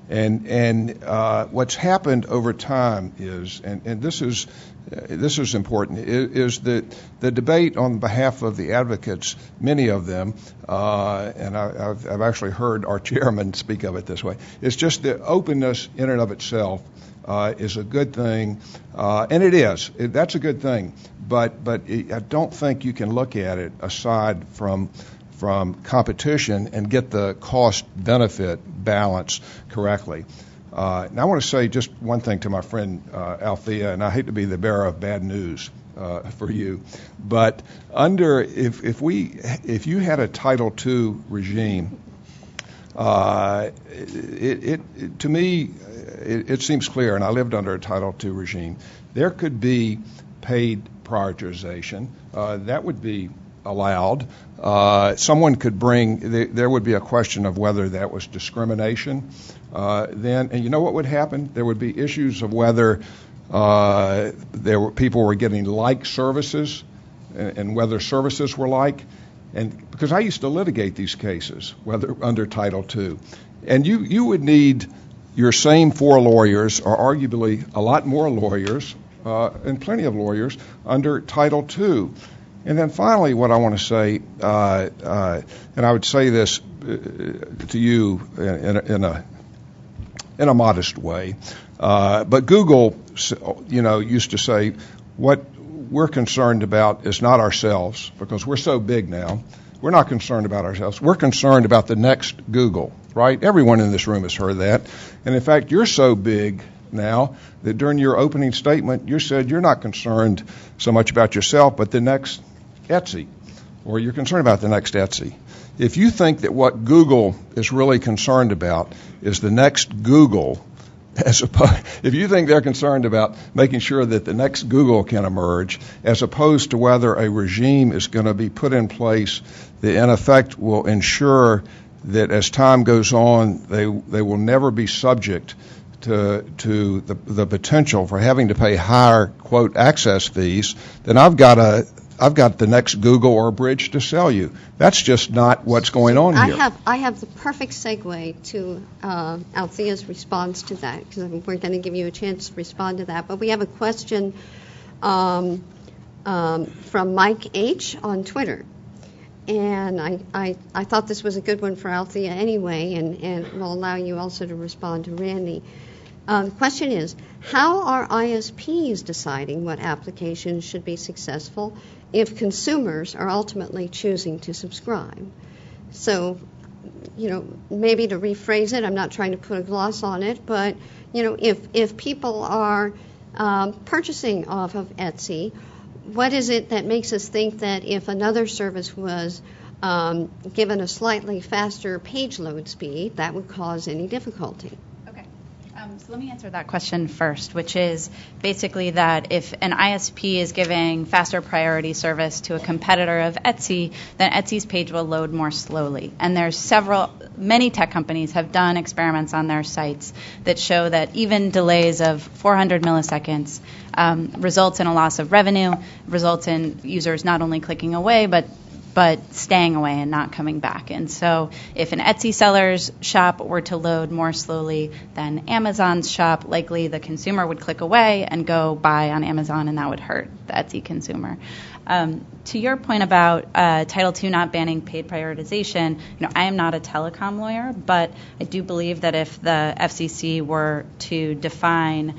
And what's happened over time is, and this is important, is that the debate on behalf of the advocates, many of them, and I've actually heard our chairman speak of it this way, it's just the openness in and of itself is a good thing, and it is. That's a good thing. But I don't think you can look at it aside from competition and get the cost-benefit balance correctly. Now I want to say just one thing to my friend Althea, and I hate to be the bearer of bad news for you, but if you had a Title II regime, to me it seems clear, and I lived under a Title II regime, there could be paid prioritization. That would be allowed. Someone could there would be a question of whether that was discrimination. Then, and you know what would happen? There would be issues of whether people were getting like services and whether services were like. And because I used to litigate these cases, whether under Title II, and you would need your same 4 lawyers, or arguably a lot more lawyers, and plenty of lawyers under Title II. And then finally, what I want to say, and I would say this to you in a modest way, but Google, used to say, what we're concerned about is not ourselves, because we're so big now. We're not concerned about ourselves. We're concerned about the next Google, right? Everyone in this room has heard that. And in fact, you're so big now that during your opening statement, you said you're not concerned so much about yourself, but the next Etsy, or you're concerned about the next Etsy. If you think that what Google is really concerned about is the next Google, if you think they're concerned about making sure that the next Google can emerge, as opposed to whether a regime is going to be put in place that in effect will ensure that as time goes on, they will never be subject to the potential for having to pay higher, quote, access fees, then I've got the next Google or Bridge to sell you. That's just not what's going on here. I have the perfect segue to Althea's response to that, because we're going to give you a chance to respond to that. But we have a question from Mike H. on Twitter. And I thought this was a good one for Althea anyway, and will allow you also to respond to Randy. The question is, how are ISPs deciding what applications should be successful if consumers are ultimately choosing to subscribe? So, maybe to rephrase it, I'm not trying to put a gloss on it, but, if people are purchasing off of Etsy, what is it that makes us think that if another service was given a slightly faster page load speed, that would cause any difficulty? Okay. So let me answer that question first, which is basically that if an ISP is giving faster priority service to a competitor of Etsy, then Etsy's page will load more slowly. And there's many tech companies have done experiments on their sites that show that even delays of 400 milliseconds results in a loss of revenue, results in users not only clicking away, but staying away and not coming back. And so if an Etsy seller's shop were to load more slowly than Amazon's shop, likely the consumer would click away and go buy on Amazon, and that would hurt the Etsy consumer. To your point about Title II not banning paid prioritization, I am not a telecom lawyer, but I do believe that if the FCC were to define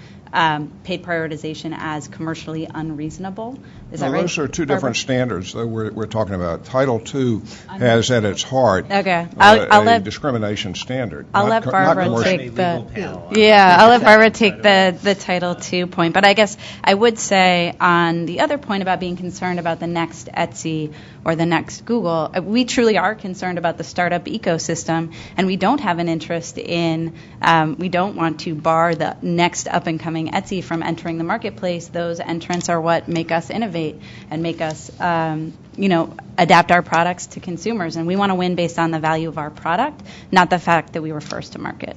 paid prioritization as commercially unreasonable. Is that right? Those are two different standards that we're talking about. Title II has at its heart a discrimination standard. I'll let Barbara take the Title II point. But I guess I would say on the other point about being concerned about the next Etsy or the next Google, we truly are concerned about the startup ecosystem, and we don't have an interest in, we don't want to bar the next up-and-coming Etsy from entering the marketplace. Those entrants are what make us innovate and make us, adapt our products to consumers. And we want to win based on the value of our product, not the fact that we were first to market.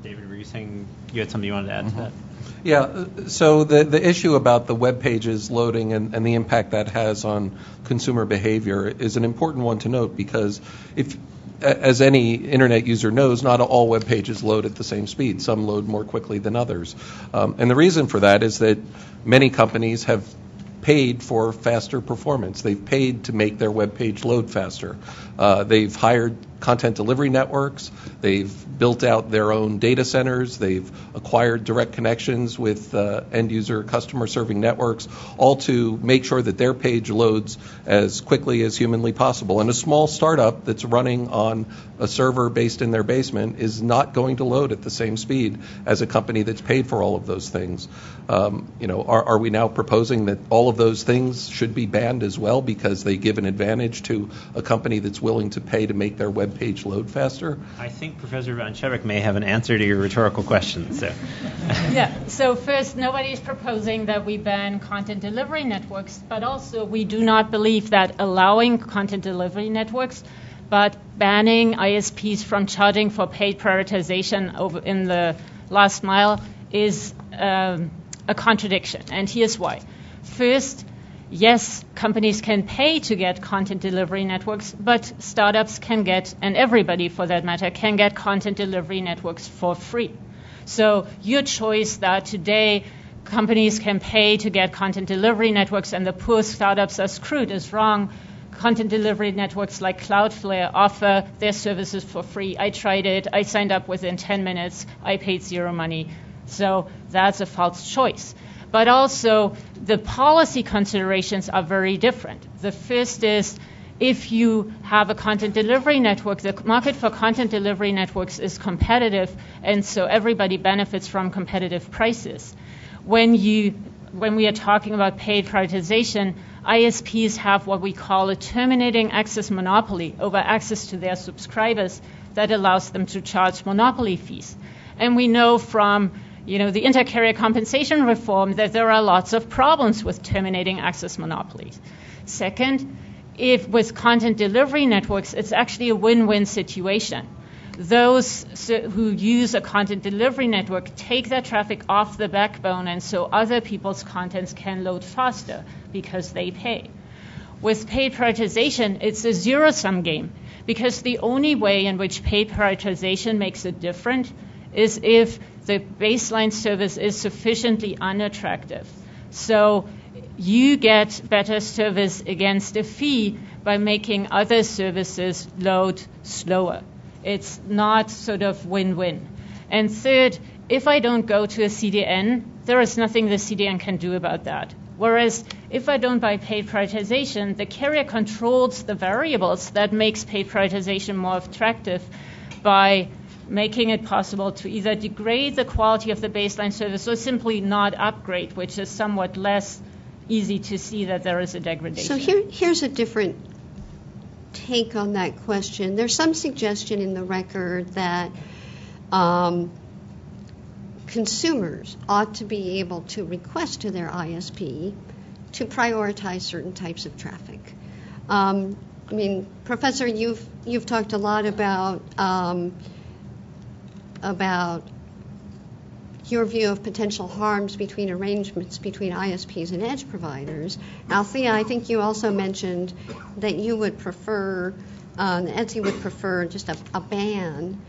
David, were you saying you had something you wanted to add to that? Yeah, so the issue about the web pages loading and the impact that has on consumer behavior is an important one to note, because as any internet user knows, not all web pages load at the same speed. Some load more quickly than others. And the reason for that is that many companies have paid for faster performance. They've paid to make their web page load faster. They've hired content delivery networks. They've built out their own data centers. They've acquired direct connections with end-user customer-serving networks, all to make sure that their page loads as quickly as humanly possible. And a small startup that's running on a server based in their basement is not going to load at the same speed as a company that's paid for all of those things. Are we now proposing that all of those things should be banned as well because they give an advantage to a company that's willing to pay to make their web page load faster? I think Professor Van Chevik may have an answer to your rhetorical question. So. So first, nobody's proposing that we ban content delivery networks, but also we do not believe that allowing content delivery networks but banning ISPs from charging for paid prioritization over in the last mile is a contradiction, and here's why. First, yes, companies can pay to get content delivery networks, but startups can get, and everybody for that matter, can get content delivery networks for free. So your choice that today companies can pay to get content delivery networks and the poor startups are screwed is wrong. Content delivery networks like Cloudflare offer their services for free. I tried it. I signed up within 10 minutes. I paid zero money. So that's a false choice. But also, the policy considerations are very different. The first is, if you have a content delivery network, the market for content delivery networks is competitive, and so everybody benefits from competitive prices. When we are talking about paid prioritization, ISPs have what we call a terminating access monopoly over access to their subscribers that allows them to charge monopoly fees. And we know from the inter-carrier compensation reform that there are lots of problems with terminating access monopolies. Second, if with content delivery networks, it's actually a win-win situation. Those who use a content delivery network take their traffic off the backbone, and so other people's contents can load faster because they pay. With paid prioritization, it's a zero-sum game, because the only way in which paid prioritization makes it different is if the baseline service is sufficiently unattractive. So you get better service against a fee by making other services load slower. It's not sort of win-win. And third, if I don't go to a CDN, there is nothing the CDN can do about that. Whereas if I don't buy paid prioritization, the carrier controls the variables that makes paid prioritization more attractive by making it possible to either degrade the quality of the baseline service or simply not upgrade, which is somewhat less easy to see that there is a degradation. So here's a different take on that question. There's some suggestion in the record that consumers ought to be able to request to their ISP to prioritize certain types of traffic. I mean, Professor, you've talked a lot about your view of potential harms between arrangements between ISPs and edge providers. Althea, I think you also mentioned that you would prefer, ETSI would prefer just a ban.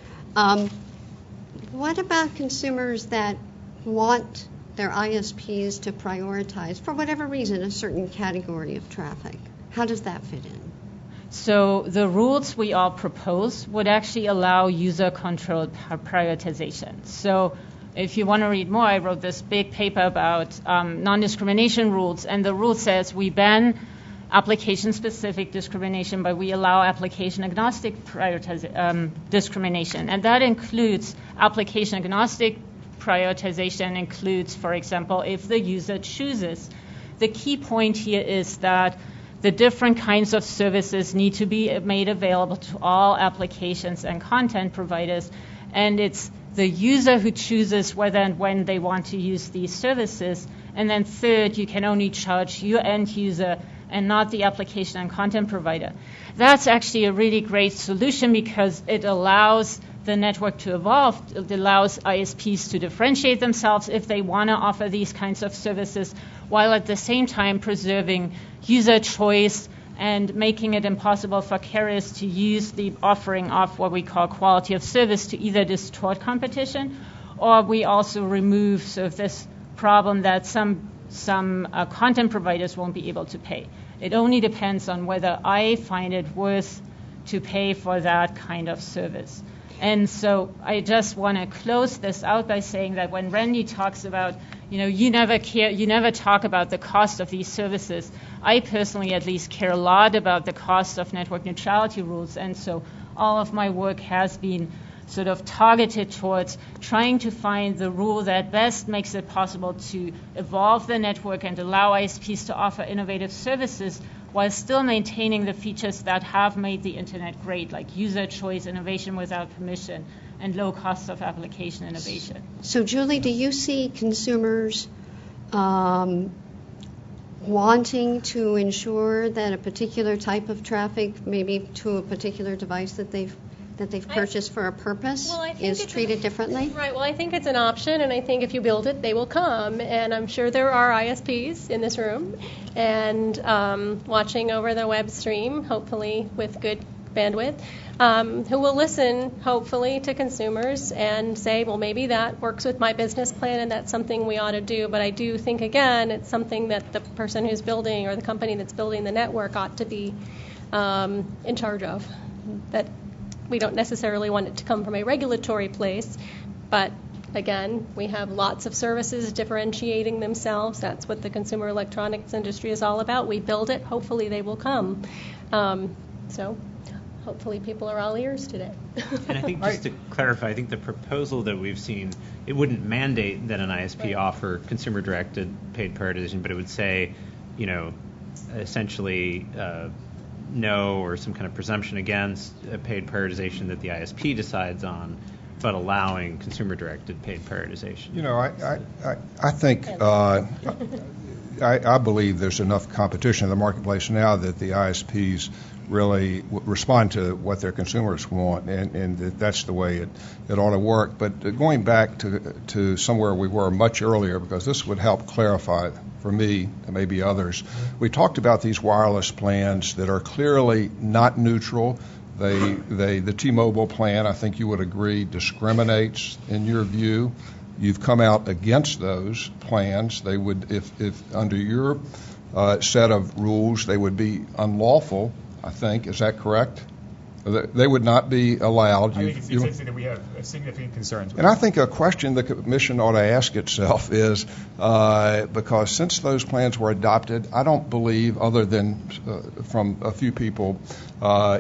What about consumers that want their ISPs to prioritize, for whatever reason, a certain category of traffic? How does that fit in? So the rules we all propose would actually allow user-controlled prioritization. So if you want to read more, I wrote this big paper about non-discrimination rules, and the rule says we ban application-specific discrimination, but we allow application-agnostic discrimination, and that includes application-agnostic prioritization includes, for example, if the user chooses. The key point here is that the different kinds of services need to be made available to all applications and content providers, and it's the user who chooses whether and when they want to use these services. And then third, you can only charge your end user and not the application and content provider. That's actually a really great solution because it allows the network to evolve. It allows ISPs to differentiate themselves if they want to offer these kinds of services, while at the same time preserving user choice and making it impossible for carriers to use the offering of what we call quality of service to either distort competition, or we also remove sort of this problem that some content providers won't be able to pay. It only depends on whether I find it worth to pay for that kind of service. And so I just want to close this out by saying that when Randy talks about, you never talk about the cost of these services, I personally at least care a lot about the cost of network neutrality rules. And so all of my work has been sort of targeted towards trying to find the rule that best makes it possible to evolve the network and allow ISPs to offer innovative services while still maintaining the features that have made the internet great, like user choice, innovation without permission, and low cost of application innovation. So, Julie, do you see consumers wanting to ensure that a particular type of traffic, maybe to a particular device that they've purchased for a purpose, is treated differently? Right. Well, I think it's an option, and I think if you build it, they will come. And I'm sure there are ISPs in this room and watching over the web stream, hopefully with good bandwidth, who will listen, hopefully, to consumers and say, well, maybe that works with my business plan and that's something we ought to do. But I do think, again, it's something that the person who's building or the company that's building the network ought to be in charge of. That we don't necessarily want it to come from a regulatory place, but again, we have lots of services differentiating themselves. That's what the consumer electronics industry is all about. We build it, hopefully they will come. So hopefully people are all ears today. And I think just to clarify, I think the proposal that we've seen, it wouldn't mandate that an ISP offer consumer-directed paid prioritization, but it would say, essentially no or some kind of presumption against paid prioritization that the ISP decides on, but allowing consumer-directed paid prioritization. I think I believe there's enough competition in the marketplace now that the ISPs really respond to what their consumers want, and that's the way it ought to work. But going back to somewhere we were much earlier, because this would help clarify for me and maybe others, we talked about these wireless plans that are clearly not neutral. The T-Mobile plan, I think you would agree, discriminates in your view. You've come out against those plans. They would, if under your set of rules, they would be unlawful, I think. Is that correct? They would not be allowed. I think it's interesting that we have significant concerns with And I think a question the Commission ought to ask itself is, because since those plans were adopted, I don't believe, other than from a few people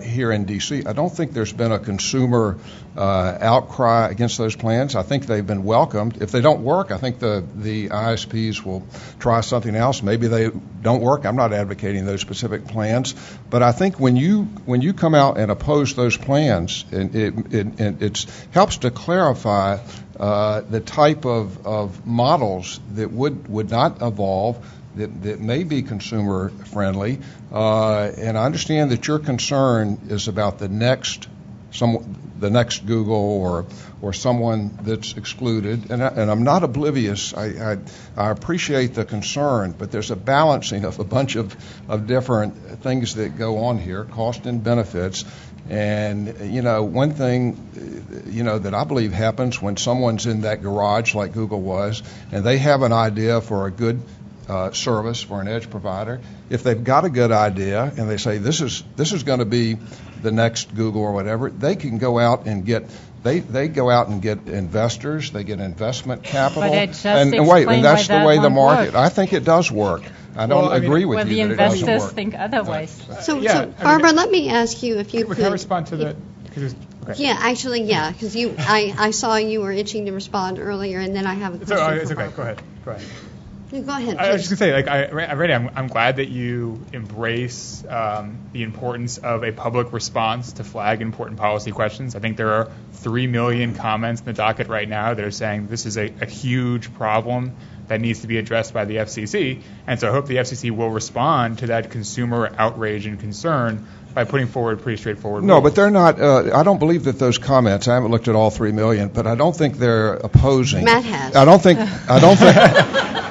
here in D.C., I don't think there's been a consumer outcry against those plans. I think they've been welcomed. If they don't work, I think the ISPs will try something else. Maybe they don't work. I'm not advocating those specific plans. But I think when you come out and oppose those plans, it helps to clarify the type of models that would not evolve, that may be consumer friendly. And I understand that your concern is about the next Google or someone that's excluded, and I'm not oblivious. I appreciate the concern, but there's a balancing of a bunch of different things that go on here, cost and benefits. And one thing that I believe happens when someone's in that garage like Google was, and they have an idea for a good service for an edge provider. If they've got a good idea and they say this is going to be the next Google or whatever, they can go out and get investors, they get investment capital, and that's the way the market. I think it does work. I don't agree with you that it doesn't work. The investors think otherwise. So Barbara, let me ask you if you could. Can I respond to that? Okay. Yeah, actually, yeah, because I saw you were itching to respond earlier, and then I have a question. It's okay. Go ahead. No, go ahead. I was just going to say, I'm glad that you embrace the importance of a public response to flag important policy questions. I think there are 3 million comments in the docket right now that are saying this is a huge problem that needs to be addressed by the FCC. And so I hope the FCC will respond to that consumer outrage and concern by putting forward pretty straightforward rules. No, but they're not. I don't believe that those comments. I haven't looked at all 3 million, but I don't think they're opposing. Matt has. I don't think.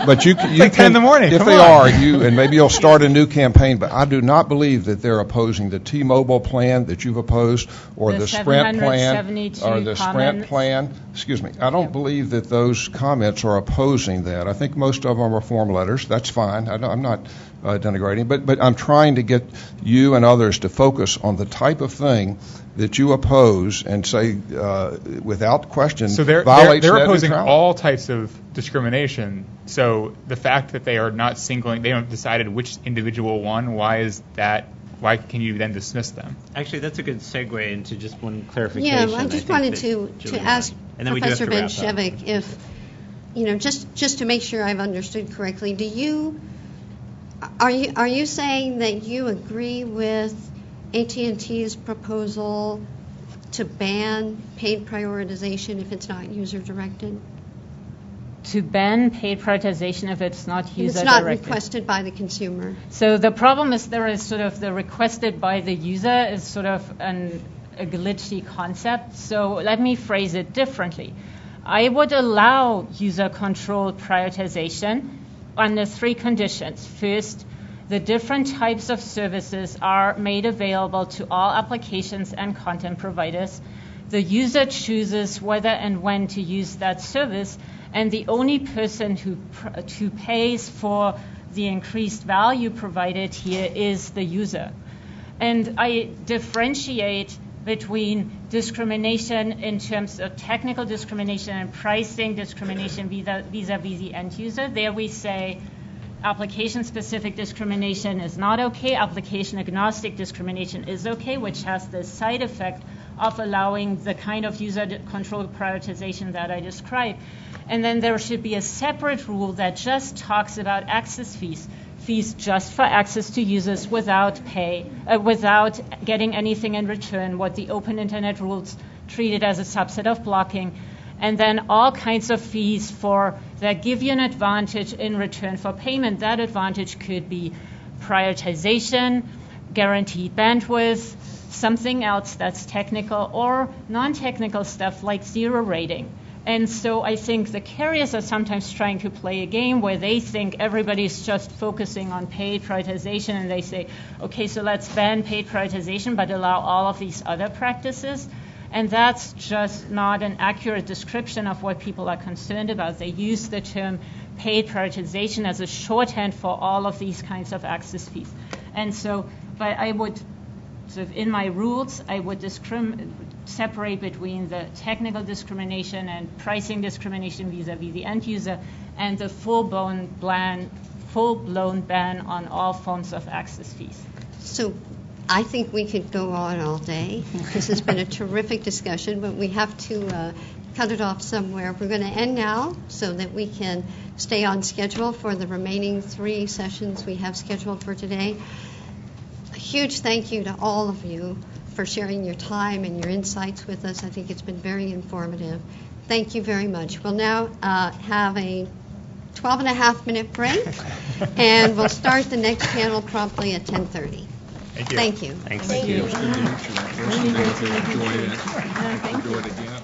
But you like can 10 in the morning. If they are, and maybe you'll start a new campaign. But I do not believe that they're opposing the T-Mobile plan that you've opposed, or the Sprint plan, or the Sprint plan. Excuse me. I don't believe that those comments are opposing that. I think most of them are form letters. That's fine. I'm not denigrating, but I'm trying to get you and others to focus on the type of thing that you oppose and say without question. So they're opposing all types of discrimination. So the fact that they are not they haven't decided which individual one. Why is that? Why can you then dismiss them? Actually, that's a good segue into just one clarification. Yeah, I just wanted to ask Professor Ben-Shevik if, just to make sure I've understood correctly, are you saying that you agree with AT&T's proposal to ban paid prioritization if it's not user-directed? To ban paid prioritization if it's not user-directed. It's not requested by the consumer. So the problem is there is sort of the requested by the user is sort of a glitchy concept. So let me phrase it differently. I would allow user-controlled prioritization under 3 conditions. First, the different types of services are made available to all applications and content providers. The user chooses whether and when to use that service, and the only person who pays for the increased value provided here is the user. And I differentiate between discrimination in terms of technical discrimination and pricing discrimination vis-a-vis the end user. There we say application-specific discrimination is not okay. Application-agnostic discrimination is okay, which has the side effect of allowing the kind of user-controlled prioritization that I described. And then there should be a separate rule that just talks about access fees just for access to users without getting anything in return, what the Open Internet rules treated as a subset of blocking, and then all kinds of fees that give you an advantage in return for payment. That advantage could be prioritization, guaranteed bandwidth, something else that's technical, or non-technical stuff like zero rating. And so I think the carriers are sometimes trying to play a game where they think everybody's just focusing on paid prioritization, and they say, okay, so let's ban paid prioritization but allow all of these other practices. And that's just not an accurate description of what people are concerned about. They use the term paid prioritization as a shorthand for all of these kinds of access fees. And so, but I would So in my rules, I would separate between the technical discrimination and pricing discrimination vis-a-vis the end user, and the full-blown ban on all forms of access fees. So I think we could go on all day. This has been a terrific discussion, but we have to cut it off somewhere. We're going to end now so that we can stay on schedule for the remaining 3 sessions we have scheduled for today. A huge thank you to all of you for sharing your time and your insights with us. I think it's been very informative. Thank you very much. We'll now have a 12.5-minute break, and we'll start the next panel promptly at 10:30. Thank you. Thank you. Thanks. Thank you. Enjoy it again.